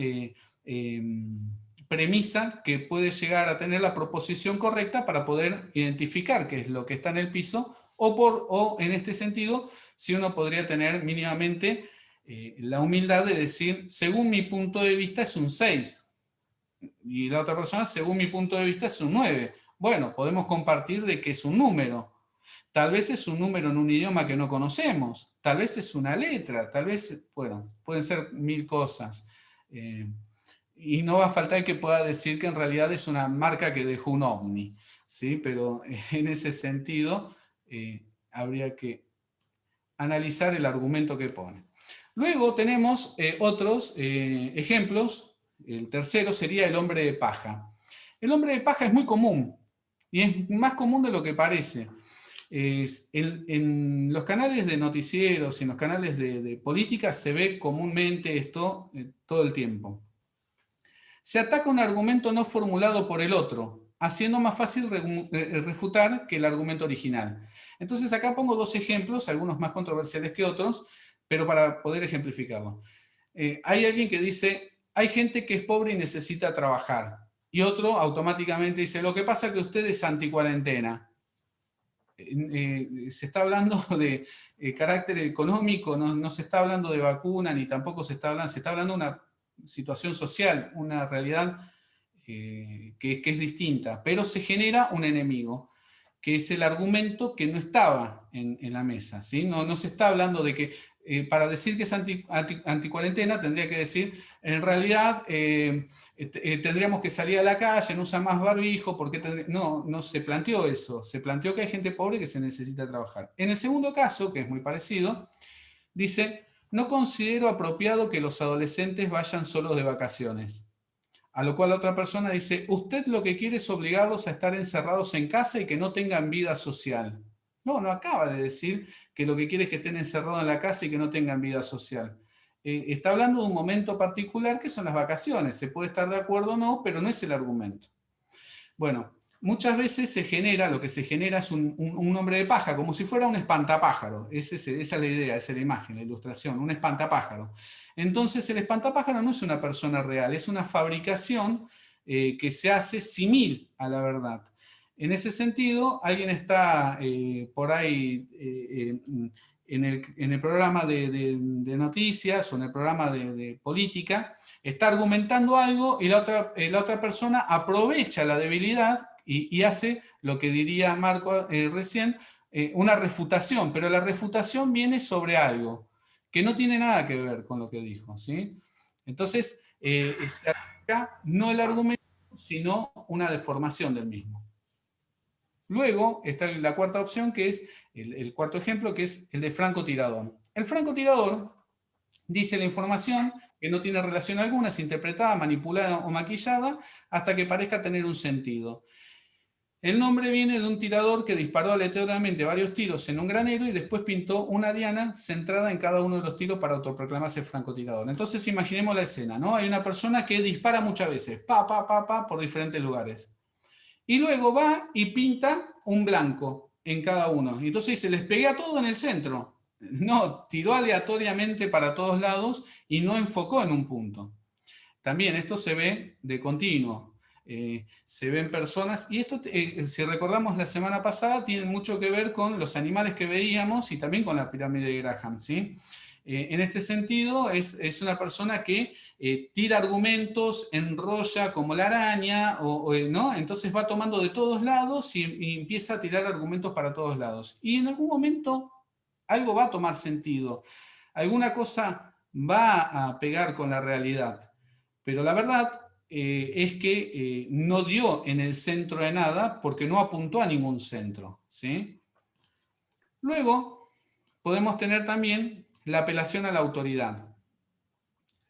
premisa que puede llegar a tener la proposición correcta para poder identificar qué es lo que está en el piso o en este sentido, si uno podría tener mínimamente la humildad de decir, según mi punto de vista es un 6, y la otra persona, según mi punto de vista es un 9. Bueno, podemos compartir de que es un número. Tal vez es un número en un idioma que no conocemos, tal vez es una letra, tal vez, bueno, pueden ser 1000 cosas. Y no va a faltar que pueda decir que en realidad es una marca que dejó un ovni, ¿sí? Pero en ese sentido habría que analizar el argumento que pone. Luego tenemos otros ejemplos. El tercero sería el hombre de paja. El hombre de paja es muy común y es más común de lo que parece. En los canales de noticieros y en los canales de política se ve comúnmente esto todo el tiempo. Se ataca un argumento no formulado por el otro, haciendo más fácil refutar que el argumento original. Entonces acá pongo 2 ejemplos, algunos más controversiales que otros, pero para poder ejemplificarlo. Hay alguien que dice, hay gente que es pobre y necesita trabajar. Y otro automáticamente dice, lo que pasa es que usted es anticuarentena. Se está hablando de carácter económico, no se está hablando de vacuna, ni tampoco se está hablando de una situación social, una realidad que es distinta, pero se genera un enemigo, que es el argumento que no estaba en la mesa. ¿Sí? No se está hablando de que para decir que es anticuarentena tendría que decir, en realidad tendríamos que salir a la calle, no usar más barbijo, porque no se planteó eso, se planteó que hay gente pobre que se necesita trabajar. En el segundo caso, que es muy parecido, dice, no considero apropiado que los adolescentes vayan solos de vacaciones. A lo cual la otra persona dice, usted lo que quiere es obligarlos a estar encerrados en casa y que no tengan vida social. No acaba de decir que lo que quiere es que estén encerrados en la casa y que no tengan vida social. Está hablando de un momento particular que son las vacaciones. Se puede estar de acuerdo o no, pero no es el argumento. Bueno, muchas veces lo que se genera es un hombre de paja, como si fuera un espantapájaro. Esa es la idea, esa es la imagen, la ilustración, un espantapájaro. Entonces el espantapájaro no es una persona real, es una fabricación que se hace simil a la verdad. En ese sentido, alguien está por ahí en el programa de noticias o en el programa de política, está argumentando algo y la otra persona aprovecha la debilidad y hace lo que diría Marco recién, una refutación, pero la refutación viene sobre algo que no tiene nada que ver con lo que dijo, ¿sí? Entonces, se ataca no el argumento, sino una deformación del mismo. Luego está la cuarta opción, que es el cuarto ejemplo, que es el de francotirador. El francotirador dice la información que no tiene relación alguna, es interpretada, manipulada o maquillada hasta que parezca tener un sentido. El nombre viene de un tirador que disparó aleatoriamente varios tiros en un granero y después pintó una diana centrada en cada uno de los tiros para autoproclamarse francotirador. Entonces imaginemos la escena, ¿no? Hay una persona que dispara muchas veces, por diferentes lugares. Y luego va y pinta un blanco en cada uno. Y entonces se les pega todo en el centro. No, tiró aleatoriamente para todos lados y no enfocó en un punto. También esto se ve de continuo. Se ven personas, y esto, si recordamos la semana pasada, tiene mucho que ver con los animales que veíamos y también con la pirámide de Graham, ¿sí? En este sentido, es una persona que tira argumentos, enrolla como la araña, ¿no? Entonces va tomando de todos lados y empieza a tirar argumentos para todos lados. Y en algún momento algo va a tomar sentido, alguna cosa va a pegar con la realidad, pero la verdad es que no dio en el centro de nada porque no apuntó a ningún centro, ¿sí? Luego podemos tener también la apelación a la autoridad.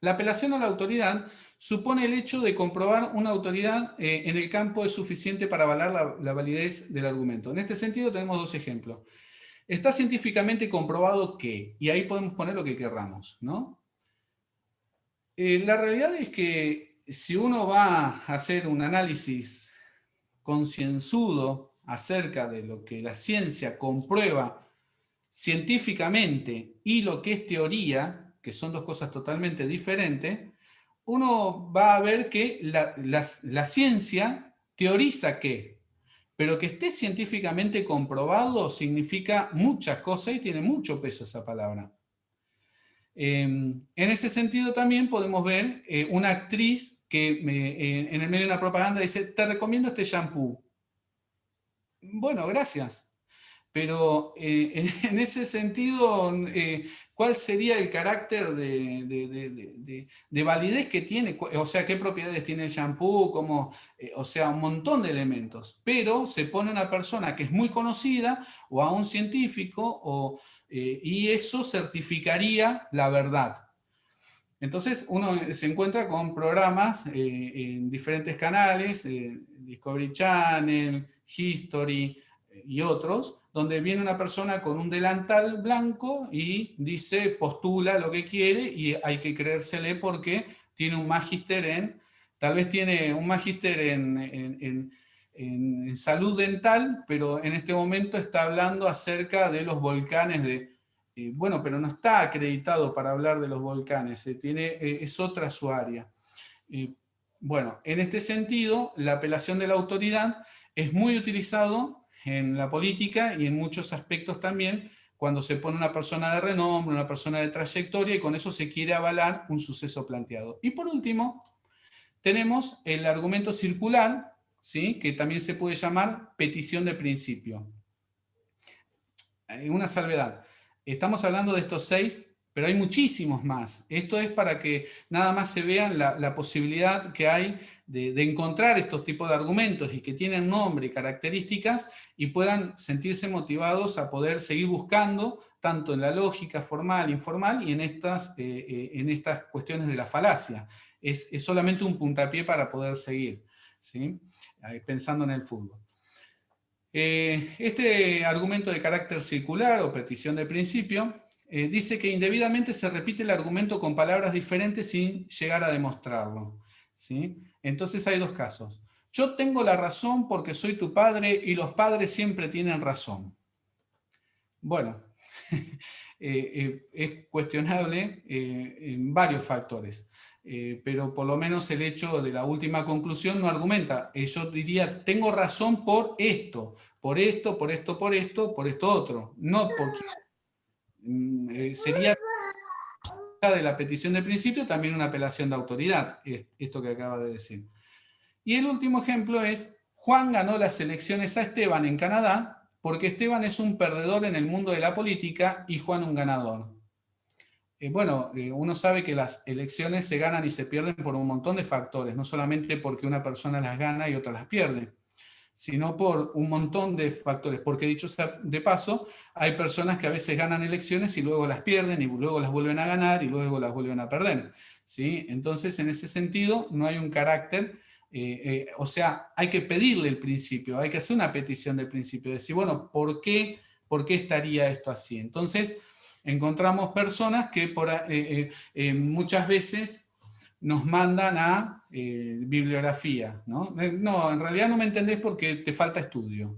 La apelación a la autoridad supone el hecho de comprobar una autoridad en el campo es suficiente para avalar la validez del argumento. En este sentido tenemos dos ejemplos. Está científicamente comprobado que, y ahí podemos poner lo que querramos, ¿no? La realidad es que si uno va a hacer un análisis concienzudo acerca de lo que la ciencia comprueba científicamente y lo que es teoría, que son dos cosas totalmente diferentes, uno va a ver que la ciencia teoriza que, pero que esté científicamente comprobado significa muchas cosas y tiene mucho peso esa palabra. En ese sentido también podemos ver una actriz que en el medio de una propaganda dice, te recomiendo este shampoo. Bueno, gracias. Pero en ese sentido, ¿cuál sería el carácter de validez que tiene? O sea, ¿qué propiedades tiene el shampoo? O sea, un montón de elementos. Pero se pone una persona que es muy conocida o a un científico y eso certificaría la verdad. Entonces uno se encuentra con programas en diferentes canales, Discovery Channel, History y otros, donde viene una persona con un delantal blanco y dice, postula lo que quiere y hay que creérsele porque tiene un magíster tal vez tiene un magíster en salud dental, pero en este momento está hablando acerca de los volcanes bueno, pero no está acreditado para hablar de los volcanes, es otra su área. Bueno, en este sentido, la apelación de la autoridad es muy utilizado en la política y en muchos aspectos también, cuando se pone una persona de renombre, una persona de trayectoria, y con eso se quiere avalar un suceso planteado. Y por último, tenemos el argumento circular, ¿sí? Que también se puede llamar petición de principio. Una salvedad. Estamos hablando de estos 6, pero hay muchísimos más. Esto es para que nada más se vean la posibilidad que hay de encontrar estos tipos de argumentos y que tienen nombre y características y puedan sentirse motivados a poder seguir buscando tanto en la lógica formal, informal y en estas cuestiones de la falacia. Es solamente un puntapié para poder seguir, ¿sí? Pensando en el fútbol. Este argumento de carácter circular o petición de principio dice que indebidamente se repite el argumento con palabras diferentes sin llegar a demostrarlo, ¿sí? Entonces hay dos casos. yo tengo la razón porque soy tu padre y los padres siempre tienen razón. Bueno, es cuestionable en varios factores, pero por lo menos el hecho de la última conclusión no argumenta. Yo diría, tengo razón por esto, por esto, por esto, por esto, por esto otro. No porque sería de la petición de principio también una apelación de autoridad, esto que acaba de decir. Y el último ejemplo es, Juan ganó las elecciones a Esteban en Canadá porque Esteban es un perdedor en el mundo de la política y Juan un ganador. Uno sabe que las elecciones se ganan y se pierden por un montón de factores, no solamente porque una persona las gana y otra las pierde, sino por un montón de factores, porque dicho sea de paso, hay personas que a veces ganan elecciones y luego las pierden y luego las vuelven a ganar y luego las vuelven a perder, ¿sí? Entonces, en ese sentido, no hay un carácter, o sea, hay que pedirle el principio, hay que hacer una petición del principio, decir, bueno, ¿por qué estaría esto así? Entonces, encontramos personas que muchas veces nos mandan a bibliografía, ¿no? No, en realidad no me entendés porque te falta estudio.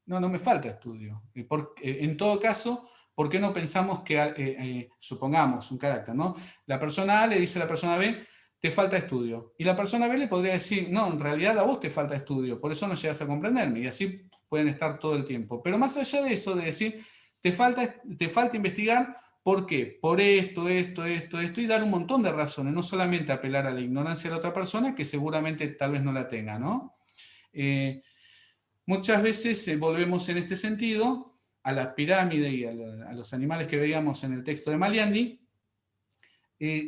No, no me falta estudio. En todo caso, ¿por qué no pensamos que, supongamos un carácter, ¿no? La persona A le dice a la persona B, te falta estudio. Y la persona B le podría decir, no, en realidad a vos te falta estudio, por eso no llegas a comprenderme. Y así pueden estar todo el tiempo. Pero más allá de eso, de decir, te falta investigar. ¿Por qué? Por esto, y dar un montón de razones, no solamente apelar a la ignorancia de la otra persona, que seguramente tal vez no la tenga, ¿no? Muchas veces volvemos en este sentido a la pirámide y a los animales que veíamos en el texto de Maliandi.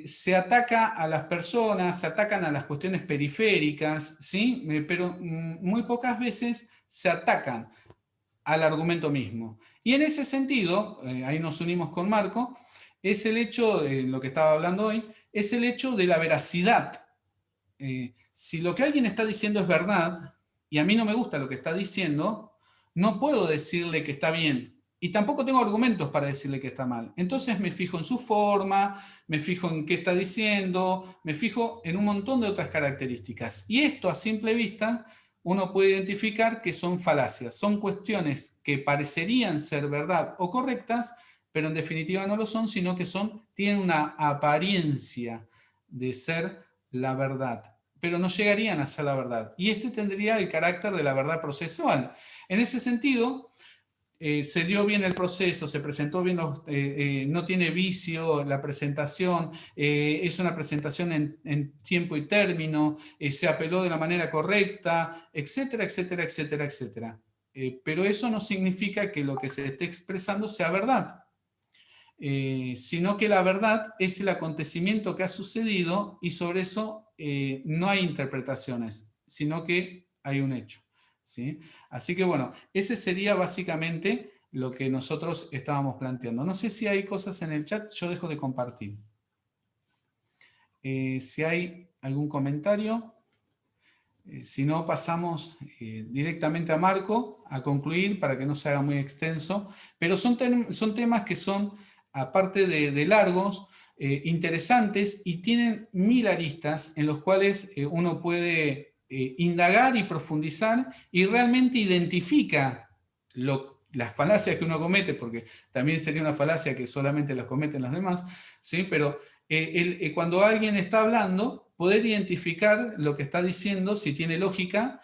Se ataca a las personas, se atacan a las cuestiones periféricas, ¿sí? Pero muy pocas veces se atacan al argumento mismo. Y en ese sentido, ahí nos unimos con Marco, es el hecho, de lo que estaba hablando hoy, es el hecho de la veracidad. Si lo que alguien está diciendo es verdad, y a mí no me gusta lo que está diciendo, no puedo decirle que está bien, y tampoco tengo argumentos para decirle que está mal. Entonces me fijo en su forma, me fijo en qué está diciendo, me fijo en un montón de otras características. Y esto a simple vista uno puede identificar que son falacias, son cuestiones que parecerían ser verdad o correctas, pero en definitiva no lo son, sino que tienen una apariencia de ser la verdad, pero no llegarían a ser la verdad. Y este tendría el carácter de la verdad procesual. En ese sentido, se dio bien el proceso, se presentó bien, no tiene vicio la presentación, es una presentación en tiempo y término, se apeló de la manera correcta, etcétera, etcétera, etcétera, etcétera. Pero eso no significa que lo que se esté expresando sea verdad, sino que la verdad es el acontecimiento que ha sucedido y sobre eso no hay interpretaciones, sino que hay un hecho. ¿Sí? Así que bueno, ese sería básicamente lo que nosotros estábamos planteando. No sé si hay cosas en el chat, yo dejo de compartir. Si hay algún comentario, si no pasamos directamente a Marco a concluir para que no se haga muy extenso, pero son temas que son, aparte de largos, interesantes y tienen 1000 aristas en los cuales uno puede indagar y profundizar y realmente identifica las falacias que uno comete, porque también sería una falacia que solamente las cometen los demás, ¿sí? Pero cuando alguien está hablando, poder identificar lo que está diciendo, si tiene lógica,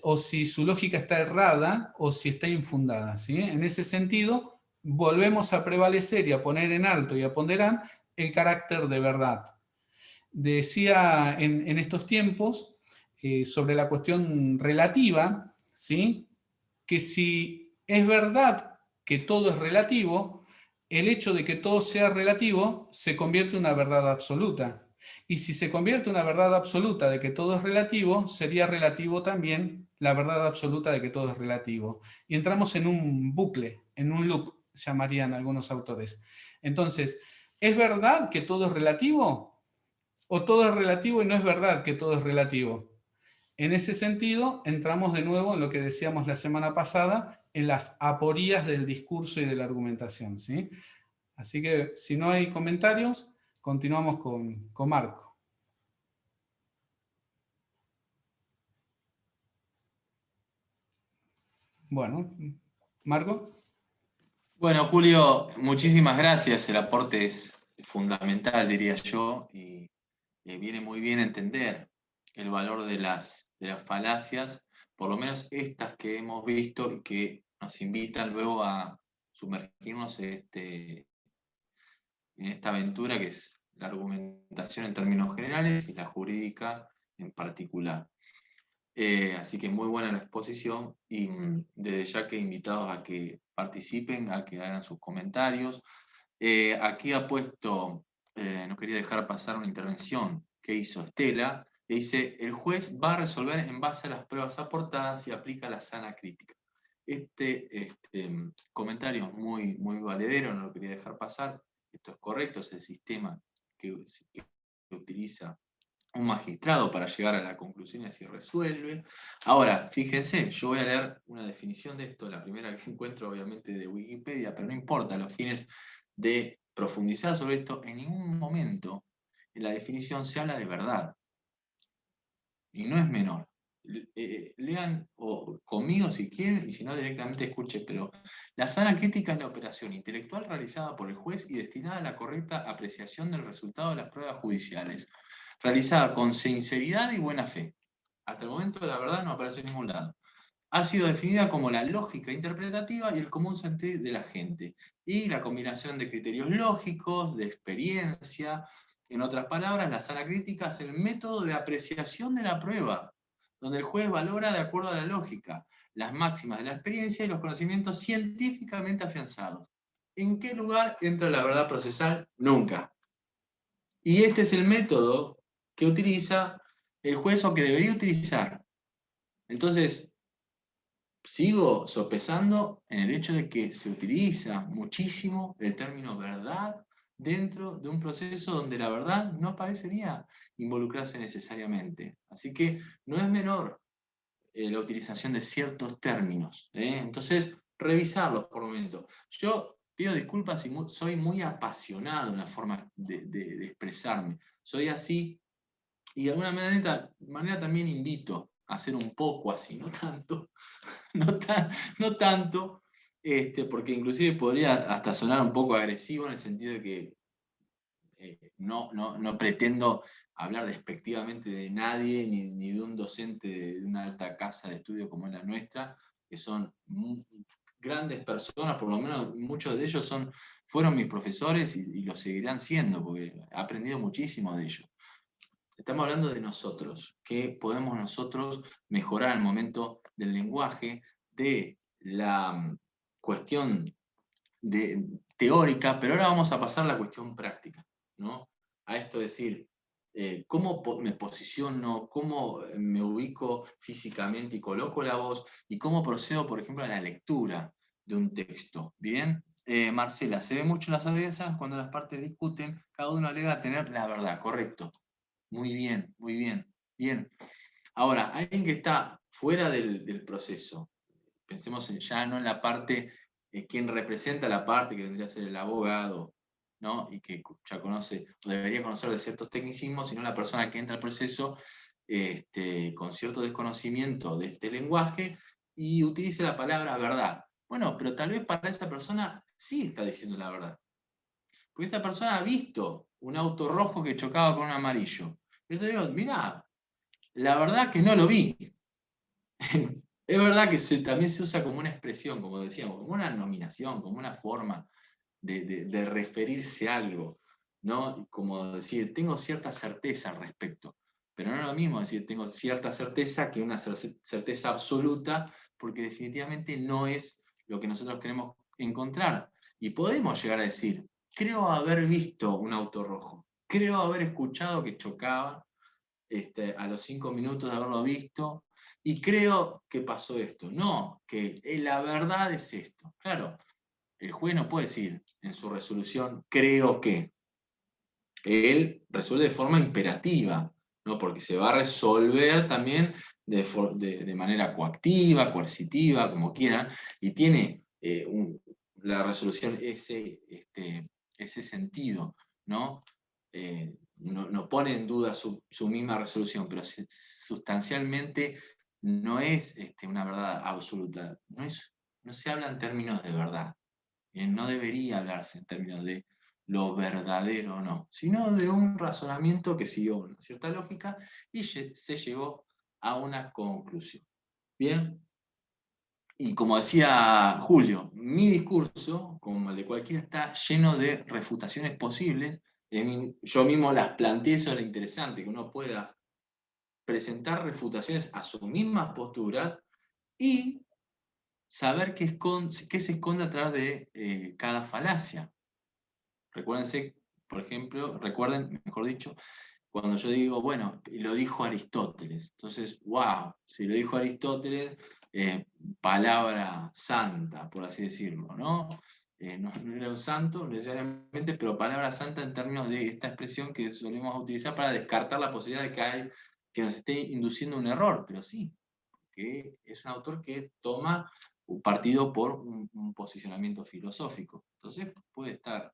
o si su lógica está errada, o si está infundada, ¿sí? En ese sentido, volvemos a prevalecer y a poner en alto y a ponderar el carácter de verdad. Decía en estos tiempos, sobre la cuestión relativa, ¿sí? Que si es verdad que todo es relativo, el hecho de que todo sea relativo se convierte en una verdad absoluta. Y si se convierte en una verdad absoluta de que todo es relativo, sería relativo también la verdad absoluta de que todo es relativo. Y entramos en un bucle, en un loop, llamarían algunos autores. Entonces, ¿es verdad que todo es relativo? ¿O todo es relativo y no es verdad que todo es relativo? En ese sentido, entramos de nuevo en lo que decíamos la semana pasada, en las aporías del discurso y de la argumentación, ¿sí? Así que, si no hay comentarios, continuamos con Marco. Bueno, Marco. Bueno, Julio, muchísimas gracias. El aporte es fundamental, diría yo, y viene muy bien entender el valor de las falacias, por lo menos estas que hemos visto y que nos invitan luego a sumergirnos en esta aventura que es la argumentación en términos generales y la jurídica en particular. Así que muy buena la exposición y desde ya que invitados a que participen, a que hagan sus comentarios. Aquí ha puesto, no quería dejar pasar una intervención que hizo Estela, que dice, el juez va a resolver en base a las pruebas aportadas y aplica la sana crítica. Este comentario es muy, muy valedero, no lo quería dejar pasar. Esto es correcto, es el sistema que utiliza un magistrado para llegar a la conclusión y así resuelve. Ahora, fíjense, yo voy a leer una definición de esto, la primera que encuentro obviamente de Wikipedia, pero no importa, los fines de profundizar sobre esto, en ningún momento en la definición se habla de verdad. Y no es menor. Lean conmigo si quieren, y si no directamente escuchen, pero la sana crítica es la operación intelectual realizada por el juez y destinada a la correcta apreciación del resultado de las pruebas judiciales, realizada con sinceridad y buena fe. Hasta el momento la verdad no aparece en ningún lado. Ha sido definida como la lógica interpretativa y el común sentir de la gente, y la combinación de criterios lógicos, de experiencia. En otras palabras, la sana crítica es el método de apreciación de la prueba, donde el juez valora de acuerdo a la lógica, las máximas de la experiencia y los conocimientos científicamente afianzados. ¿En qué lugar entra la verdad procesal? Nunca. Y este es el método que utiliza el juez o que debería utilizar. Entonces, sigo sopesando en el hecho de que se utiliza muchísimo el término verdad dentro de un proceso donde la verdad no parecería involucrarse necesariamente. Así que no es menor la utilización de ciertos términos. Entonces, revisarlos por momento. Yo pido disculpas si soy muy apasionado en la forma de expresarme. Soy así y de alguna manera también invito a ser un poco así, no tanto, no tanto, porque inclusive podría hasta sonar un poco agresivo en el sentido de que no pretendo hablar despectivamente de nadie, ni de un docente de una alta casa de estudio como es la nuestra, que son grandes personas, por lo menos muchos de ellos fueron mis profesores y lo seguirán siendo, porque he aprendido muchísimo de ellos. Estamos hablando de nosotros, que podemos nosotros mejorar al momento del lenguaje, de la cuestión teórica, pero ahora vamos a pasar a la cuestión práctica, ¿no? A esto de decir, cómo me posiciono, cómo me ubico físicamente y coloco la voz, y cómo procedo, por ejemplo, a la lectura de un texto. ¿Bien? Marcela, se ve mucho en las audiencias cuando las partes discuten, cada uno alega tener la verdad, correcto. Muy bien, muy bien. Bien. Ahora, alguien que está fuera del proceso, pensemos ya no en la parte, quien representa la parte, que vendría a ser el abogado, ¿no? Y que ya conoce, o debería conocer de ciertos tecnicismos, sino la persona que entra al proceso con cierto desconocimiento de este lenguaje y utilice la palabra verdad. Bueno, pero tal vez para esa persona sí está diciendo la verdad. Porque esta persona ha visto un auto rojo que chocaba con un amarillo. Yo te digo, mirá, la verdad que no lo vi. Es verdad que también se usa como una expresión, como decíamos, como una nominación, como una forma de referirse a algo, ¿no? Como decir, tengo cierta certeza al respecto. Pero no es lo mismo decir, tengo cierta certeza que una certeza absoluta, porque definitivamente no es lo que nosotros queremos encontrar. Y podemos llegar a decir, creo haber visto un auto rojo, creo haber escuchado que chocaba a los 5 minutos de haberlo visto, y creo que pasó esto. No, que la verdad es esto. Claro, el juez no puede decir en su resolución, creo que. Él resuelve de forma imperativa, ¿no? Porque se va a resolver también de manera coactiva, coercitiva, como quieran, y tiene la resolución ese sentido, ¿no? No pone en duda su misma resolución, pero sustancialmente no es una verdad absoluta, no se habla en términos de verdad. No debería hablarse en términos de lo verdadero o no, sino de un razonamiento que siguió una cierta lógica y se llegó a una conclusión. Bien, y como decía Julio, mi discurso, como el de cualquiera, está lleno de refutaciones posibles. Yo mismo las planteé, eso es lo interesante, que uno pueda presentar refutaciones a sus mismas posturas y saber qué se esconde a través de cada falacia. Recuerden, mejor dicho, cuando yo digo, bueno, lo dijo Aristóteles. Entonces, wow, si lo dijo Aristóteles, palabra santa, por así decirlo, ¿no? No era un santo necesariamente, pero palabra santa en términos de esta expresión que solemos utilizar para descartar la posibilidad de que nos esté induciendo un error, pero sí, que es un autor que toma un partido por un posicionamiento filosófico. Entonces puede estar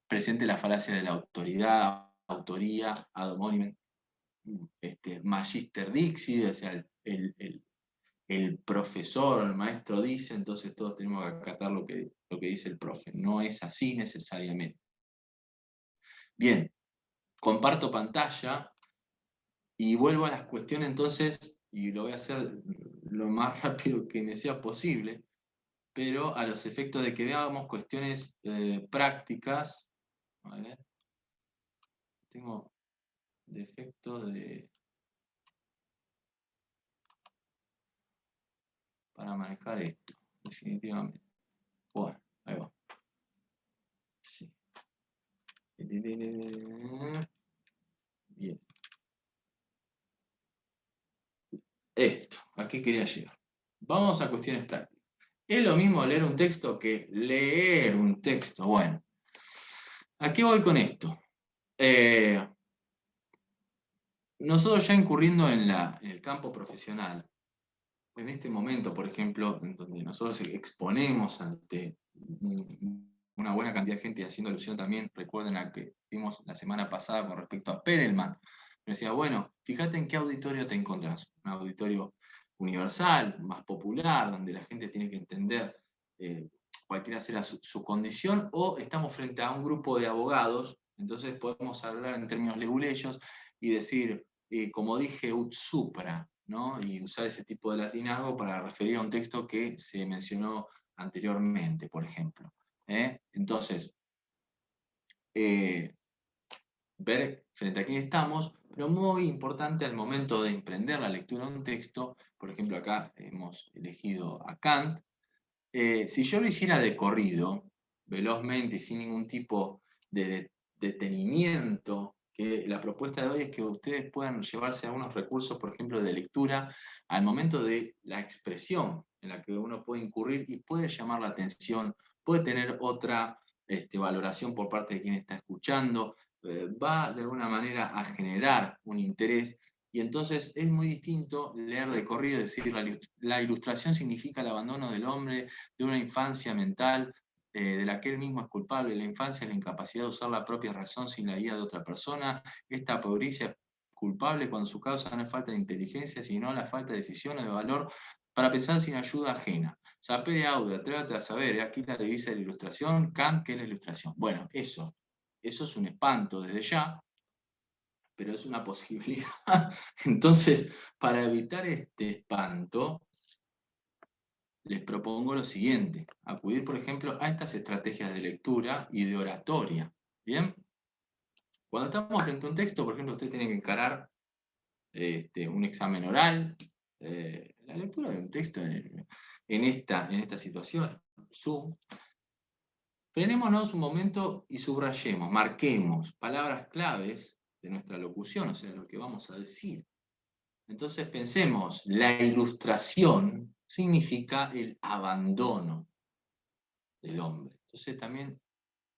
presente la falacia de la autoridad, autoría, ad hominem, magister dixi, o sea, el profesor, el maestro dice, entonces todos tenemos que acatar lo que dice el profe. No es así necesariamente. Bien, comparto pantalla y vuelvo a las cuestiones entonces, y lo voy a hacer lo más rápido que me sea posible, pero a los efectos de que veamos cuestiones prácticas. A ver, tengo defectos para manejar esto, definitivamente. Bueno, ahí va. Sí. Bien. Esto, ¿a qué quería llegar? Vamos a cuestiones prácticas. ¿Es lo mismo leer un texto que leer un texto? Bueno, ¿a qué voy con esto? Nosotros ya incurriendo en el campo profesional, en este momento, por ejemplo, en donde nosotros exponemos ante una buena cantidad de gente, haciendo alusión también, recuerden a que vimos la semana pasada con respecto a Perelman, me decía, bueno, fíjate en qué auditorio te encontrás, un auditorio universal, más popular, donde la gente tiene que entender cualquiera sea su condición, o estamos frente a un grupo de abogados, entonces podemos hablar en términos leguleyos y decir, como dije, ut supra, ¿no? Y usar ese tipo de latinazgo para referir a un texto que se mencionó anteriormente, por ejemplo. Entonces, ver frente a quién estamos, pero muy importante al momento de emprender la lectura de un texto, por ejemplo, acá hemos elegido a Kant. Si yo lo hiciera de corrido, velozmente y sin ningún tipo de detenimiento, que la propuesta de hoy es que ustedes puedan llevarse algunos recursos, por ejemplo, de lectura, al momento de la expresión en la que uno puede incurrir y puede llamar la atención, puede tener otra valoración por parte de quien está escuchando, va de alguna manera a generar un interés. Y entonces es muy distinto leer de corrido, decir, la ilustración significa el abandono del hombre de una infancia mental de la que él mismo es culpable. La infancia es la incapacidad de usar la propia razón sin la guía de otra persona. Esta pobreza es culpable cuando su causa no es falta de inteligencia, sino la falta de decisión o de valor para pensar sin ayuda ajena. Sapere aude, atrévate a saber, aquí la divisa de la ilustración, Kant, ¿qué es la ilustración? Bueno, eso es un espanto desde ya, pero es una posibilidad. Entonces, para evitar este espanto, les propongo lo siguiente: acudir, por ejemplo, a estas estrategias de lectura y de oratoria. ¿Bien? Cuando estamos frente a un texto, por ejemplo, usted tiene que encarar un examen oral, la lectura de un texto en esta situación, Zoom. Frenémonos un momento y subrayemos, marquemos palabras claves de nuestra locución, o sea, lo que vamos a decir. Entonces pensemos, la ilustración significa el abandono del hombre. Entonces también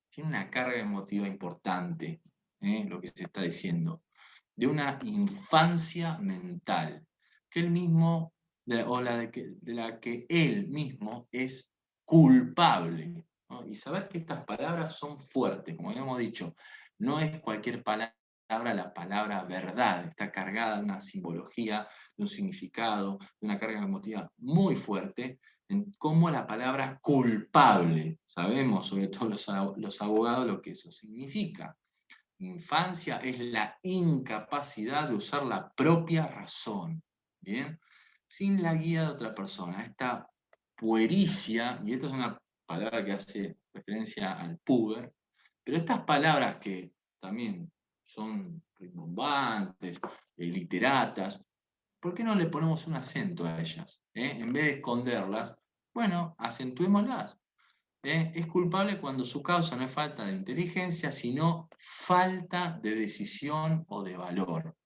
tiene una carga emotiva importante, lo que se está diciendo, de una infancia mental, que él mismo, de la que él mismo es culpable, ¿no? Y saber que estas palabras son fuertes, como habíamos dicho, no es cualquier palabra la palabra verdad, está cargada de una simbología, de un significado, de una carga emotiva muy fuerte, en cómo la palabra culpable, sabemos, sobre todo los abogados, lo que eso significa. Infancia es la incapacidad de usar la propia razón, ¿bien? Sin la guía de otra persona. Esta puericia, y esta es una palabra que hace referencia al puber, pero estas palabras que también son rimbombantes, literatas, ¿por qué no le ponemos un acento a ellas? En vez de esconderlas, bueno, acentuémoslas. Es culpable cuando su causa no es falta de inteligencia, sino falta de decisión o de valor.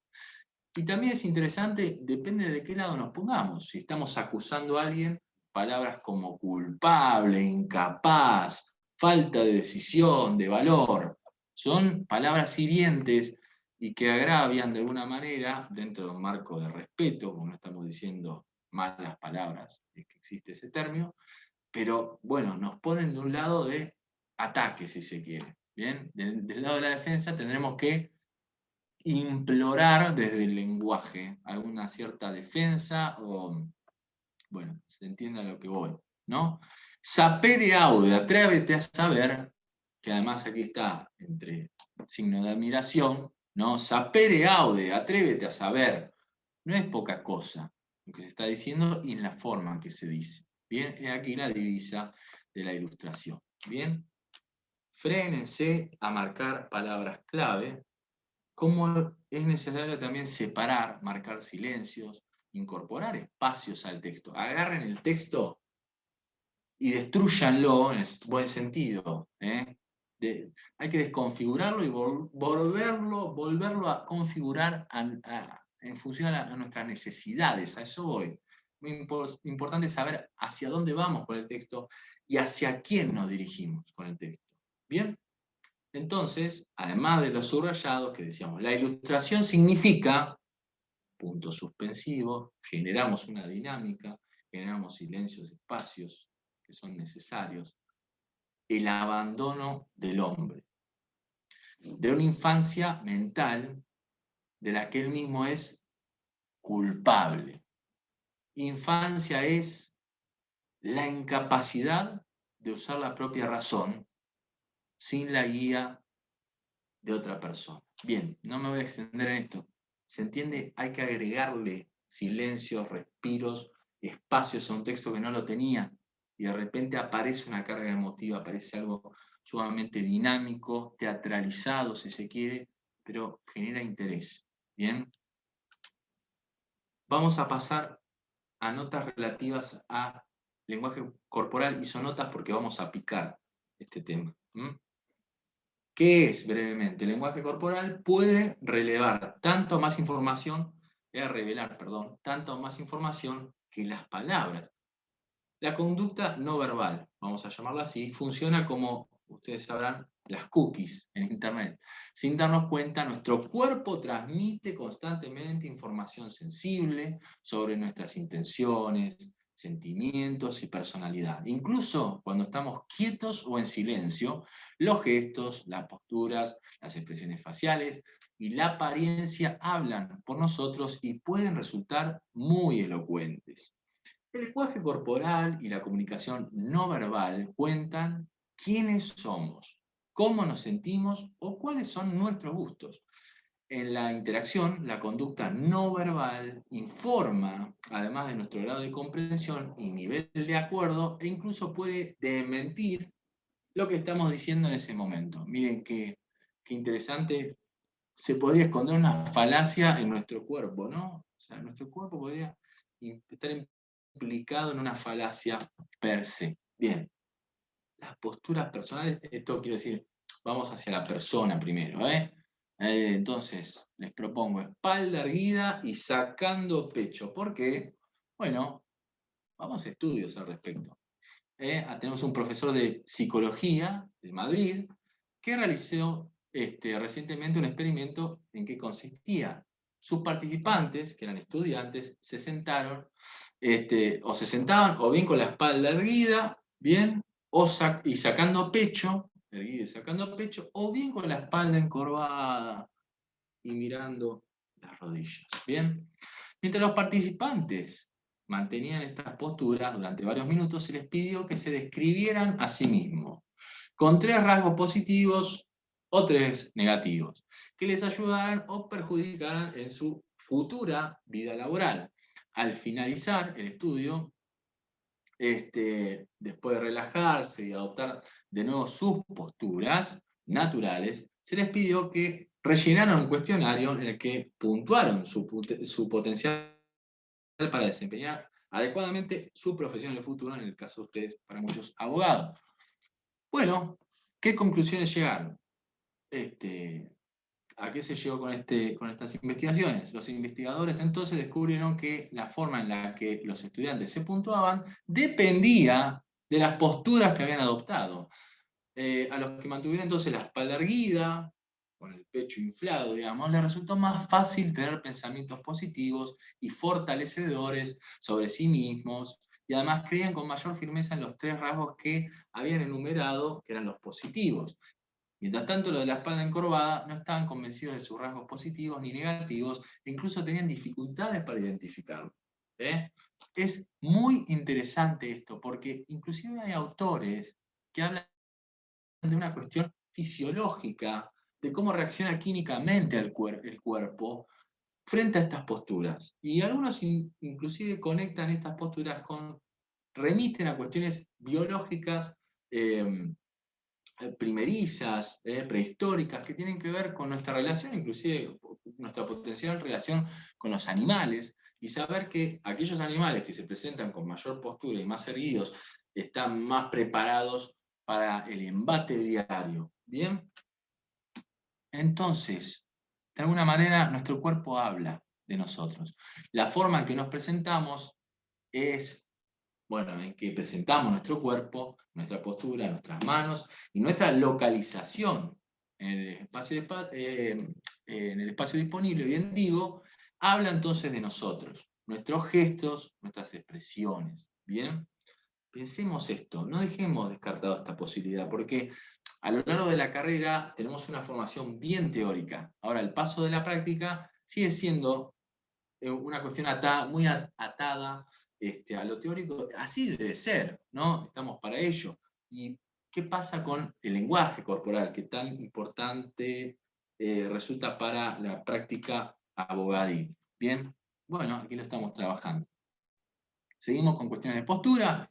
Y también es interesante, depende de qué lado nos pongamos. Si estamos acusando a alguien, palabras como culpable, incapaz, falta de decisión, de valor, son palabras hirientes y que agravian de alguna manera, dentro de un marco de respeto, como no estamos diciendo malas palabras, es que existe ese término, pero bueno, nos ponen de un lado de ataque, si se quiere. Bien, del lado de la defensa tendremos que implorar desde el lenguaje alguna cierta defensa o, bueno, se entiende a lo que voy, ¿no? Sapere aude, atrévete a saber, que además aquí está entre signo de admiración, ¿no? Sapere aude, atrévete a saber, no es poca cosa lo que se está diciendo y en la forma en que se dice. Bien, es aquí la divisa de la ilustración. Bien, frénense a marcar palabras clave, como es necesario también separar, marcar silencios, incorporar espacios al texto. Agarren el texto y destruyanlo en el buen sentido. Hay que desconfigurarlo y volverlo a configurar en función a nuestras necesidades. A eso voy. Muy importante saber hacia dónde vamos con el texto y hacia quién nos dirigimos con el texto. ¿Bien? Entonces, además de los subrayados que decíamos, la ilustración significa, puntos suspensivos, generamos una dinámica, generamos silencios, espacios que son necesarios, el abandono del hombre, de una infancia mental de la que él mismo es culpable. Infancia es la incapacidad de usar la propia razón sin la guía de otra persona. Bien, no me voy a extender en esto. ¿Se entiende? Hay que agregarle silencios, respiros, espacios a un texto que no lo tenía y de repente aparece una carga emotiva, aparece algo sumamente dinámico, teatralizado si se quiere, pero genera interés. Bien. Vamos a pasar a notas relativas a lenguaje corporal y son notas porque vamos a picar este tema. ¿Qué es brevemente? El lenguaje corporal puede revelar tanto más información que las palabras. La conducta no verbal, vamos a llamarla así, funciona como, ustedes sabrán, las cookies en Internet. Sin darnos cuenta, nuestro cuerpo transmite constantemente información sensible sobre nuestras intenciones, sentimientos y personalidad. Incluso cuando estamos quietos o en silencio, los gestos, las posturas, las expresiones faciales y la apariencia hablan por nosotros y pueden resultar muy elocuentes. El lenguaje corporal y la comunicación no verbal cuentan quiénes somos, cómo nos sentimos o cuáles son nuestros gustos. En la interacción, la conducta no verbal informa, además de nuestro grado de comprensión y nivel de acuerdo, e incluso puede desmentir lo que estamos diciendo en ese momento. Miren qué interesante, se podría esconder una falacia en nuestro cuerpo, ¿no? O sea, nuestro cuerpo podría estar implicado en una falacia per se. Bien, las posturas personales, esto quiere decir, vamos hacia la persona primero, entonces, les propongo espalda erguida y sacando pecho. ¿Por qué? Bueno, vamos a estudios al respecto. Tenemos un profesor de psicología de Madrid que realizó recientemente un experimento en que consistía. Sus participantes, que eran estudiantes, se sentaron, o se sentaban o bien con la espalda erguida, bien, y sacando pecho, erguido y sacando pecho, o bien con la espalda encorvada. y mirando las rodillas. ¿Bien? Mientras los participantes mantenían estas posturas durante varios minutos, se les pidió que se describieran a sí mismos, con 3 rasgos positivos o 3 negativos, que les ayudaran o perjudicaran en su futura vida laboral. Al finalizar el estudio, después de relajarse y adoptar de nuevo sus posturas naturales, se les pidió que rellenaran un cuestionario en el que puntuaron su potencial para desempeñar adecuadamente su profesión en el futuro, en el caso de ustedes, para muchos abogados. Bueno, ¿qué conclusiones llegaron? ¿A qué se llegó con estas investigaciones? Los investigadores entonces descubrieron que la forma en la que los estudiantes se puntuaban dependía de las posturas que habían adoptado. A los que mantuvieron entonces la espalda erguida, con el pecho inflado, digamos, les resultó más fácil tener pensamientos positivos y fortalecedores sobre sí mismos, y además creían con mayor firmeza en los 3 rasgos que habían enumerado, que eran los positivos. Mientras tanto, los de la espalda encorvada no estaban convencidos de sus rasgos positivos ni negativos, e incluso tenían dificultades para identificarlos. Es muy interesante esto, porque inclusive hay autores que hablan de una cuestión fisiológica, de cómo reacciona químicamente el cuerpo frente a estas posturas. Y algunos inclusive conectan estas posturas remiten a cuestiones biológicas primerizas, prehistóricas, que tienen que ver con nuestra relación, inclusive nuestra potencial relación con los animales, y saber que aquellos animales que se presentan con mayor postura y más erguidos están más preparados para el embate diario. ¿Bien? Entonces, de alguna manera, nuestro cuerpo habla de nosotros. La forma en que nos presentamos es, bueno, en que presentamos nuestro cuerpo, nuestra postura, nuestras manos y nuestra localización en el espacio disponible, bien digo, habla entonces de nosotros, nuestros gestos, nuestras expresiones. ¿Bien? Pensemos esto, no dejemos descartado esta posibilidad, porque a lo largo de la carrera tenemos una formación bien teórica. Ahora, el paso de la práctica sigue siendo una cuestión muy atada a lo teórico. Así debe ser, ¿no? Estamos para ello. ¿Y qué pasa con el lenguaje corporal, que tan importante resulta para la práctica abogadil? Bien, bueno, aquí lo estamos trabajando. Seguimos con cuestiones de postura.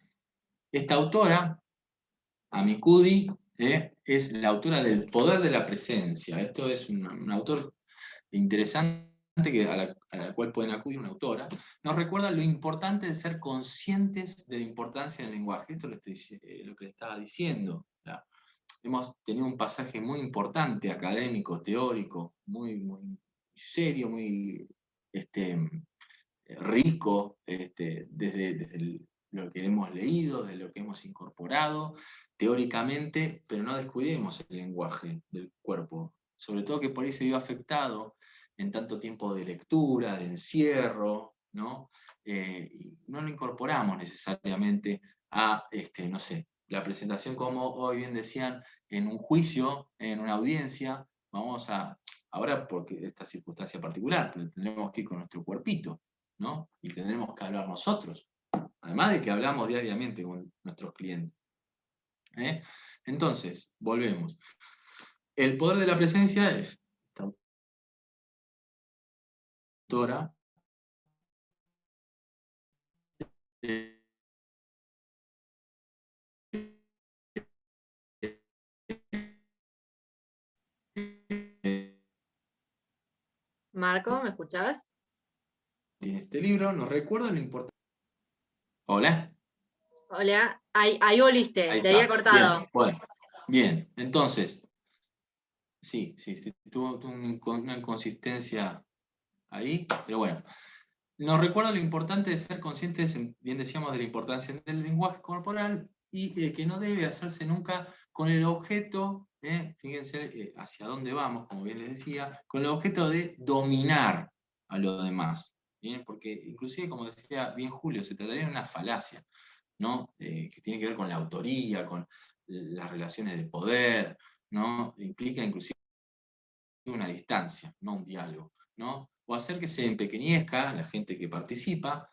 Esta autora, Amy Cuddy, es la autora del Poder de la Presencia. Esto es un autor interesante a la cual pueden acudir, una autora. Nos recuerda lo importante de ser conscientes de la importancia del lenguaje. Esto es lo que le estaba diciendo. ¿Ya? Hemos tenido un pasaje muy importante, académico, teórico, muy serio, muy rico, desde lo que hemos leído, de lo que hemos incorporado teóricamente, pero no descuidemos el lenguaje del cuerpo, sobre todo que por ahí se vio afectado en tanto tiempo de lectura, de encierro, ¿no? Y no lo incorporamos necesariamente a, no sé, la presentación, como hoy bien decían, en un juicio, en una audiencia, ahora porque esta circunstancia particular, pero tendremos que ir con nuestro cuerpito, ¿no? Y tendremos que hablar nosotros, además de que hablamos diariamente con nuestros clientes. Entonces, volvemos. El poder de la presencia es esta autora. Marco, ¿me escuchás? Tiene este libro, nos recuerda lo importante. Hola. Hola, ahí volviste, Ahí te había está. cortado. Bien, bueno, bien, entonces, sí, tuvo una inconsistencia ahí, pero bueno. Nos recuerda lo importante de ser conscientes, bien decíamos, de la importancia del lenguaje corporal y que no debe hacerse nunca con el objeto, fíjense hacia dónde vamos, como bien les decía, con el objeto de dominar a los demás. ¿Bien? Porque inclusive, como decía bien Julio, se trataría de una falacia, ¿no? Que tiene que ver con la autoría, con las relaciones de poder, ¿no? Implica inclusive una distancia, no un diálogo, ¿no? O hacer que se empequeñezca la gente que participa,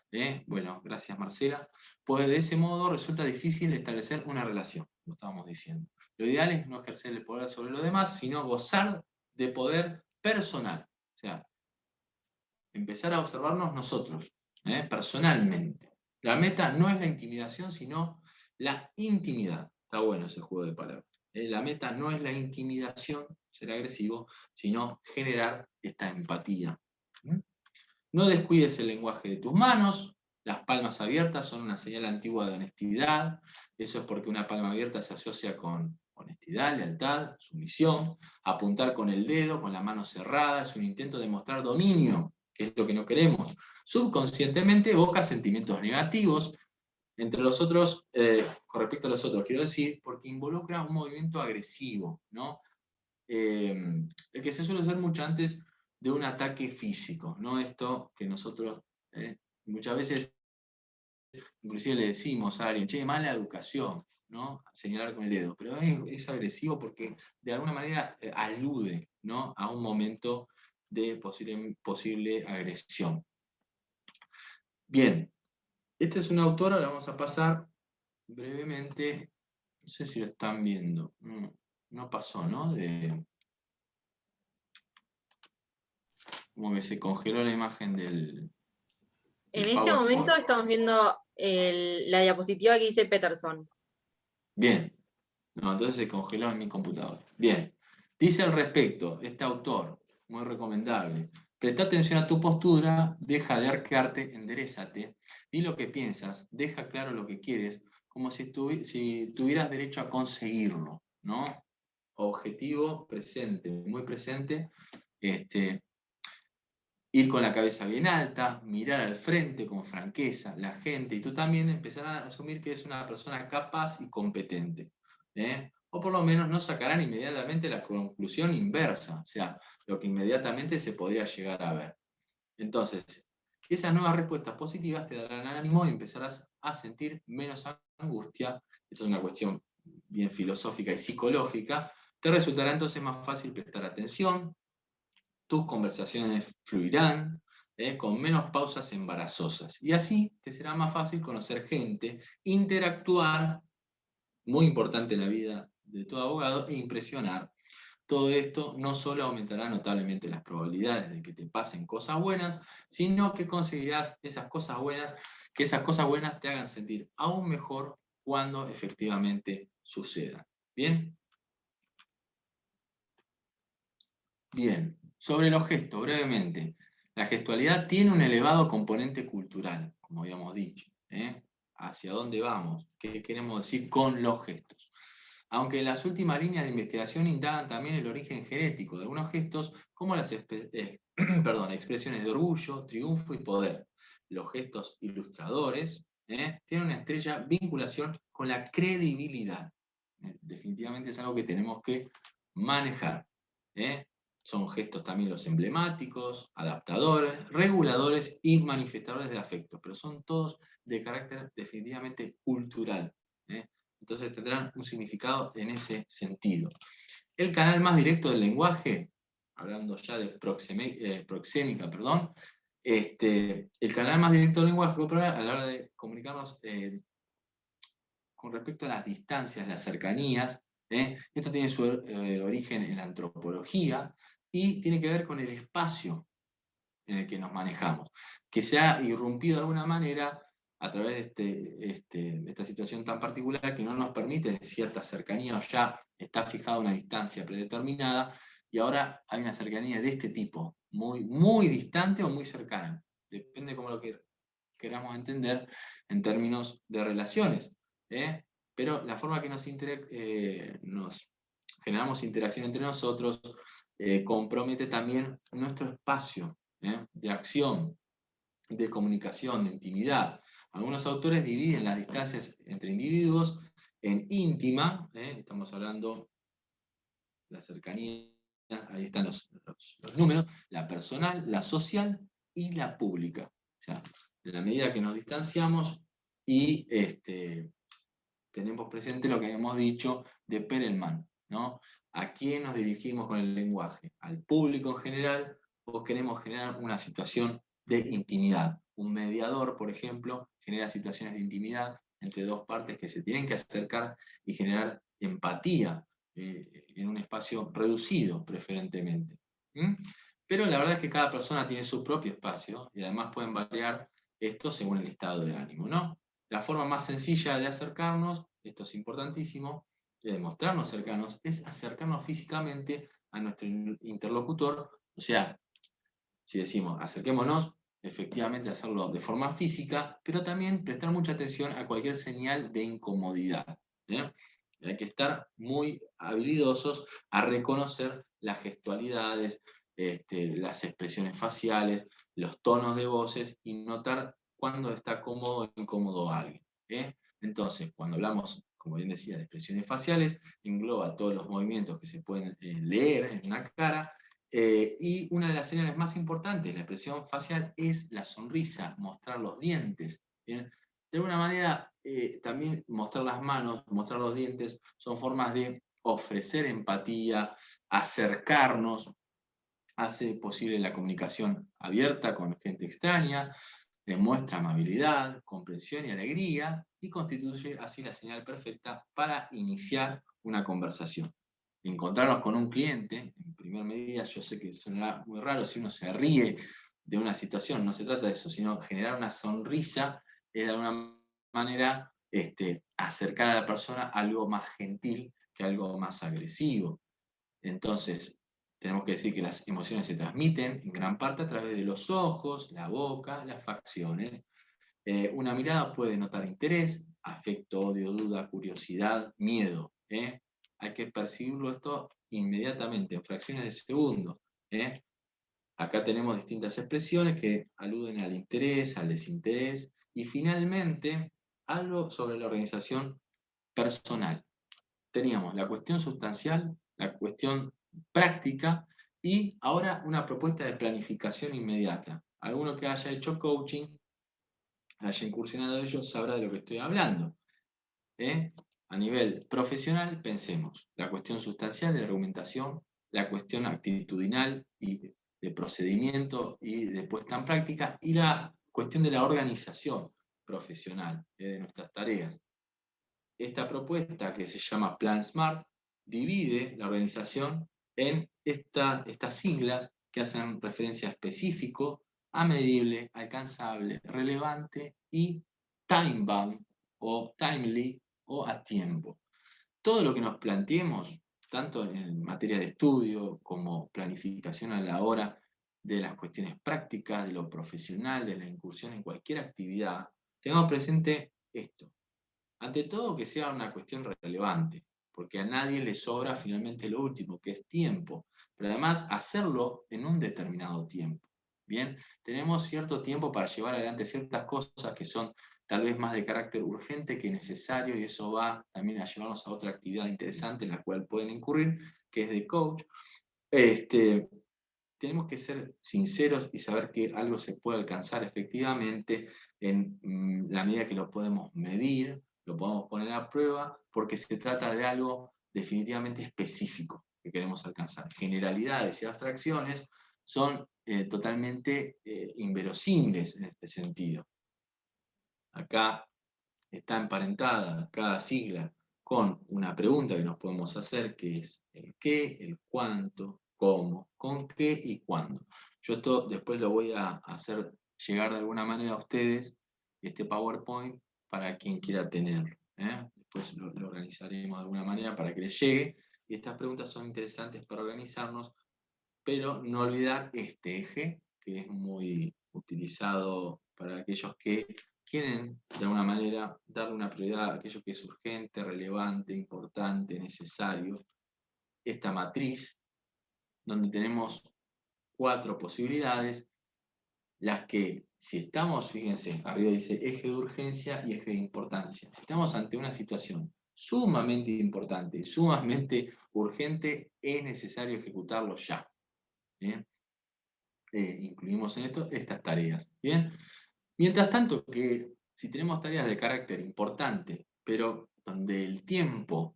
bueno, gracias Marcela, pues de ese modo resulta difícil establecer una relación, lo estábamos diciendo. Lo ideal es no ejercer el poder sobre los demás, sino gozar de poder personal, o sea, empezar a observarnos nosotros, personalmente. La meta no es la intimidación, sino la intimidad. Está bueno ese juego de palabras. La meta no es la intimidación, ser agresivo, sino generar esta empatía. No descuides el lenguaje de tus manos. Las palmas abiertas son una señal antigua de honestidad. Eso es porque una palma abierta se asocia con honestidad, lealtad, sumisión. Apuntar con el dedo, con la mano cerrada, es un intento de mostrar dominio, que es lo que no queremos. Subconscientemente evoca sentimientos negativos, entre los otros, con respecto a los otros, quiero decir, porque involucra un movimiento agresivo, ¿no? El que se suele hacer mucho antes de un ataque físico, no esto que nosotros muchas veces inclusive le decimos a alguien, che, mala educación, ¿no? Señalar con el dedo, pero es agresivo porque de alguna manera alude, ¿no? A un momento de posible agresión. Bien, este es un autor, ahora vamos a pasar brevemente, no sé si lo están viendo, no pasó, ¿no? Como que se congeló la imagen del En este momento estamos viendo la diapositiva que dice Peterson. Bien. No, entonces se congeló en mi computadora. Bien. Dice al respecto, este autor, muy recomendable, presta atención a tu postura, deja de arquearte, enderezate, di lo que piensas, deja claro lo que quieres, como si tuvieras derecho a conseguirlo, ¿no? Objetivo presente, muy presente, ir con la cabeza bien alta, mirar al frente con franqueza, la gente, y tú también empezar a asumir que es una persona capaz y competente. O por lo menos no sacarán inmediatamente la conclusión inversa, o sea, lo que inmediatamente se podría llegar a ver. Entonces, esas nuevas respuestas positivas te darán ánimo y empezarás a sentir menos angustia. Esto es una cuestión bien filosófica y psicológica. Te resultará entonces más fácil prestar atención, tus conversaciones fluirán, con menos pausas embarazosas. Y así te será más fácil conocer gente, interactuar, muy importante en la vida de todo abogado, e impresionar. Todo esto no solo aumentará notablemente las probabilidades de que te pasen cosas buenas, sino que conseguirás esas cosas buenas, que esas cosas buenas te hagan sentir aún mejor cuando efectivamente sucedan. ¿Bien? Bien. Sobre los gestos, brevemente. La gestualidad tiene un elevado componente cultural, como habíamos dicho. ¿Hacia dónde vamos? ¿Qué queremos decir con los gestos? Aunque las últimas líneas de investigación indagan también el origen genético de algunos gestos, como las expresiones de orgullo, triunfo y poder. Los gestos ilustradores tienen una estrecha vinculación con la credibilidad. Definitivamente es algo que tenemos que manejar. Son gestos también los emblemáticos, adaptadores, reguladores y manifestadores de afecto, pero son todos de carácter definitivamente cultural. Entonces tendrán un significado en ese sentido. El canal más directo del lenguaje, hablando ya de proxémica, perdón, el canal más directo del lenguaje a la hora de comunicarnos con respecto a las distancias, las cercanías, esto tiene su origen en la antropología y tiene que ver con el espacio en el que nos manejamos, que se ha irrumpido de alguna manera a través de esta situación tan particular que no nos permite cierta cercanía, o ya está fijada una distancia predeterminada, y ahora hay una cercanía de este tipo, muy, muy distante o muy cercana, depende de cómo lo queramos entender en términos de relaciones. Pero la forma que nos generamos interacción entre nosotros compromete también nuestro espacio de acción, de comunicación, de intimidad. Algunos autores dividen las distancias entre individuos en íntima, estamos hablando de la cercanía, ahí están los números, la personal, la social y la pública. O sea, en la medida que nos distanciamos y tenemos presente lo que hemos dicho de Perelman, ¿no? ¿A quién nos dirigimos con el lenguaje? ¿Al público en general o queremos generar una situación de intimidad? Un mediador, por ejemplo, genera situaciones de intimidad entre dos partes que se tienen que acercar y generar empatía en un espacio reducido, preferentemente. ¿Mm? Pero la verdad es que cada persona tiene su propio espacio y además pueden variar esto según el estado de ánimo, ¿no? La forma más sencilla de acercarnos, esto es importantísimo, de mostrarnos cercanos, es acercarnos físicamente a nuestro interlocutor. O sea, si decimos acerquémonos, efectivamente hacerlo de forma física, pero también prestar mucha atención a cualquier señal de incomodidad. ¿Eh? Hay que estar muy habilidosos a reconocer las gestualidades, las expresiones faciales, los tonos de voces y notar cuándo está cómodo o incómodo alguien. Entonces, cuando hablamos, como bien decía, de expresiones faciales, engloba todos los movimientos que se pueden leer en una cara, y una de las señales más importantes de la expresión facial es la sonrisa, mostrar los dientes. ¿Bien? De alguna manera, también mostrar las manos, mostrar los dientes, son formas de ofrecer empatía, acercarnos, hace posible la comunicación abierta con gente extraña, demuestra amabilidad, comprensión y alegría, y constituye así la señal perfecta para iniciar una conversación. Encontrarnos con un cliente, en primera medida, yo sé que sonará muy raro si uno se ríe de una situación, no se trata de eso, sino generar una sonrisa es de alguna manera acercar a la persona a algo más gentil que algo más agresivo. Entonces, tenemos que decir que las emociones se transmiten en gran parte a través de los ojos, la boca, las facciones. Una mirada puede notar interés, afecto, odio, duda, curiosidad, miedo. Hay que percibirlo esto inmediatamente, en fracciones de segundos. Acá tenemos distintas expresiones que aluden al interés, al desinterés, y finalmente algo sobre la organización personal. Teníamos la cuestión sustancial, la cuestión práctica y ahora una propuesta de planificación inmediata. Alguno que haya hecho coaching, haya incursionado en ello, sabrá de lo que estoy hablando. A nivel profesional, pensemos la cuestión sustancial de la argumentación, la cuestión actitudinal y de procedimiento y de puesta en práctica, y la cuestión de la organización profesional de nuestras tareas. Esta propuesta, que se llama Plan SMART, divide la organización en estas siglas que hacen referencia a específico, a medible, alcanzable, relevante y time-bound o timely o a tiempo. Todo lo que nos planteemos, tanto en materia de estudio como planificación a la hora de las cuestiones prácticas, de lo profesional, de la incursión en cualquier actividad, tengamos presente esto. Ante todo, que sea una cuestión relevante, porque a nadie le sobra finalmente lo último, que es tiempo, pero además hacerlo en un determinado tiempo. Bien, tenemos cierto tiempo para llevar adelante ciertas cosas que son tal vez más de carácter urgente que necesario, y eso va también a llevarnos a otra actividad interesante en la cual pueden incurrir, que es de coach. Tenemos que ser sinceros y saber que algo se puede alcanzar efectivamente en la medida que lo podemos medir, lo podemos poner a prueba, porque se trata de algo definitivamente específico que queremos alcanzar. Generalidades y abstracciones son totalmente inverosímiles en este sentido. Acá está emparentada cada sigla con una pregunta que nos podemos hacer, que es el qué, el cuánto, cómo, con qué y cuándo. Yo esto después lo voy a hacer llegar de alguna manera a ustedes, este PowerPoint, para quien quiera tenerlo. Después lo organizaremos de alguna manera para que les llegue. Y estas preguntas son interesantes para organizarnos, pero no olvidar este eje, que es muy utilizado para aquellos que quieren, de alguna manera, darle una prioridad a aquello que es urgente, relevante, importante, necesario. Esta matriz, donde tenemos 4 posibilidades, las que, si estamos, fíjense, arriba dice eje de urgencia y eje de importancia. Si estamos ante una situación sumamente importante, sumamente urgente, es necesario ejecutarlo ya. ¿Bien? Incluimos en esto estas tareas. ¿Bien? Mientras tanto, que si tenemos tareas de carácter importante, pero donde el tiempo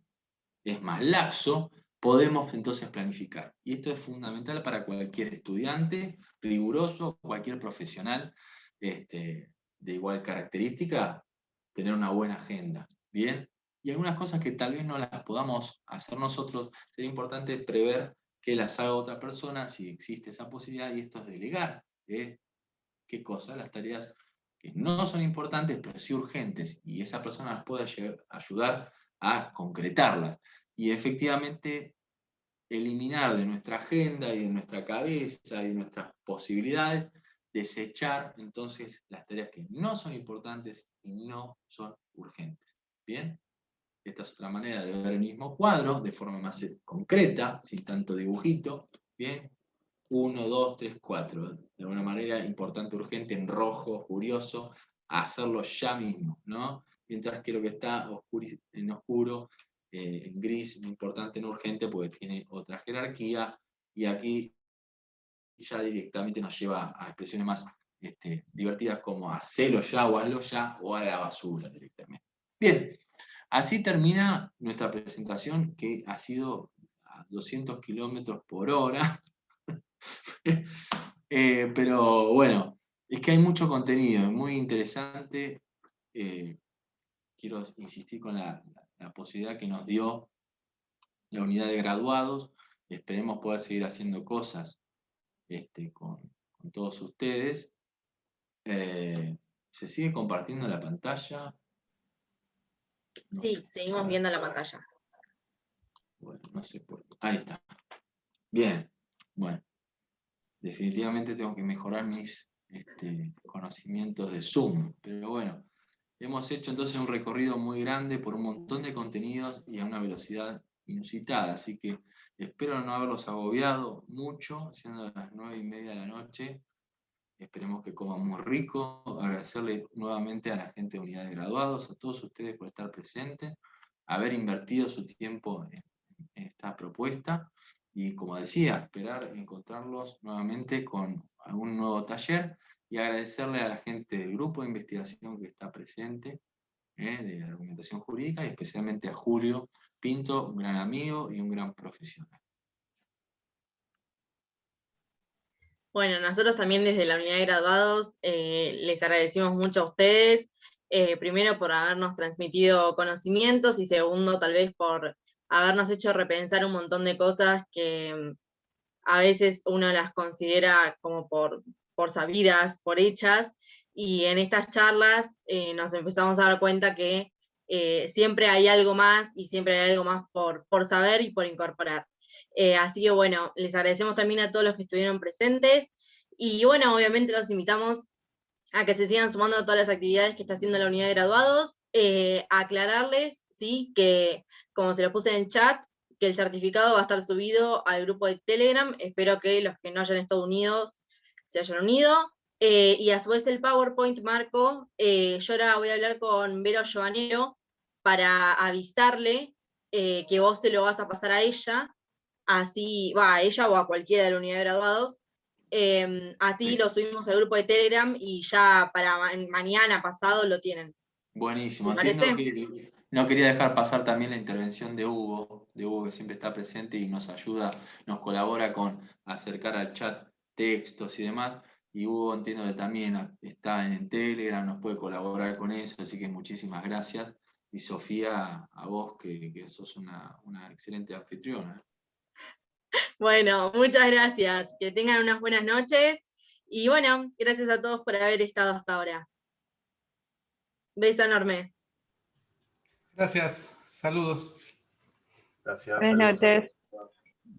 es más laxo, podemos entonces planificar. Y esto es fundamental para cualquier estudiante riguroso, cualquier profesional de igual característica, tener una buena agenda. ¿Bien? Y algunas cosas que tal vez no las podamos hacer nosotros, sería importante prever que las haga otra persona si existe esa posibilidad, y esto es delegar. ¿Qué cosas? Las tareas que no son importantes, pero sí urgentes, y esa persona las puede ayudar a concretarlas. Y efectivamente eliminar de nuestra agenda y de nuestra cabeza y de nuestras posibilidades, desechar entonces las tareas que no son importantes y no son urgentes. ¿Bien? Esta es otra manera de ver el mismo cuadro de forma más concreta, sin tanto dibujito. ¿Bien? 1, 2, 3, 4. De alguna manera, importante, urgente, en rojo, furioso, hacerlo ya mismo, ¿no? Mientras que lo que está en oscuro, en gris, no importante, no urgente, porque tiene otra jerarquía, y aquí ya directamente nos lleva a expresiones más divertidas como hacelo ya, o hazlo ya, o a la basura directamente. Bien, así termina nuestra presentación, que ha sido a 200 km/h. Pero bueno, es que hay mucho contenido, es muy interesante. Quiero insistir con la posibilidad que nos dio la unidad de graduados. Esperemos poder seguir haciendo cosas con todos ustedes. ¿Se sigue compartiendo la pantalla? No Sí, sé. seguimos viendo la pantalla. Bueno, no sé por qué. Ahí está. Bien. Bueno, definitivamente tengo que mejorar mis conocimientos de Zoom. Pero bueno, hemos hecho entonces un recorrido muy grande por un montón de contenidos y a una velocidad inusitada. Así que espero no haberlos agobiado mucho, siendo las 9:30 de la noche. Esperemos que coman muy rico. Agradecerle nuevamente a la gente de Unidad de Graduados, a todos ustedes por estar presentes, haber invertido su tiempo en esta propuesta, y, como decía, esperar encontrarlos nuevamente con algún nuevo taller, y agradecerle a la gente del grupo de investigación que está presente, de la argumentación jurídica, y especialmente a Julio Pinto, un gran amigo y un gran profesional. Bueno, nosotros también desde la unidad de graduados les agradecimos mucho a ustedes, primero por habernos transmitido conocimientos, y segundo tal vez por habernos hecho repensar un montón de cosas que a veces uno las considera como por sabidas, por hechas, y en estas charlas nos empezamos a dar cuenta que siempre hay algo más, y siempre hay algo más por saber y por incorporar. Así que bueno, les agradecemos también a todos los que estuvieron presentes, y bueno, obviamente los invitamos a que se sigan sumando a todas las actividades que está haciendo la unidad de graduados, a aclararles, ¿sí?, que, como se lo puse en chat, que el certificado va a estar subido al grupo de Telegram. Espero que los que no hayan estado unidos se hayan unido. Y a su vez el PowerPoint, Marco, yo ahora voy a hablar con Vero Giovanero para avisarle que vos se lo vas a pasar a ella, así, va, a ella o a cualquiera de la unidad de graduados. Así lo subimos al grupo de Telegram y ya para mañana pasado lo tienen. Buenísimo. ¿Te Entiendo parece? que no quería dejar pasar también la intervención de Hugo que siempre está presente y nos ayuda, nos colabora con acercar al chat textos y demás. Y Hugo, entiendo que también está en Telegram, nos puede colaborar con eso, así que muchísimas gracias. Y Sofía, a vos que sos una excelente anfitriona. Bueno, muchas gracias. Que tengan unas buenas noches. Y bueno, gracias a todos por haber estado hasta ahora. Beso enorme. Gracias, saludos. Gracias. Buenas Saludos a todos. noches.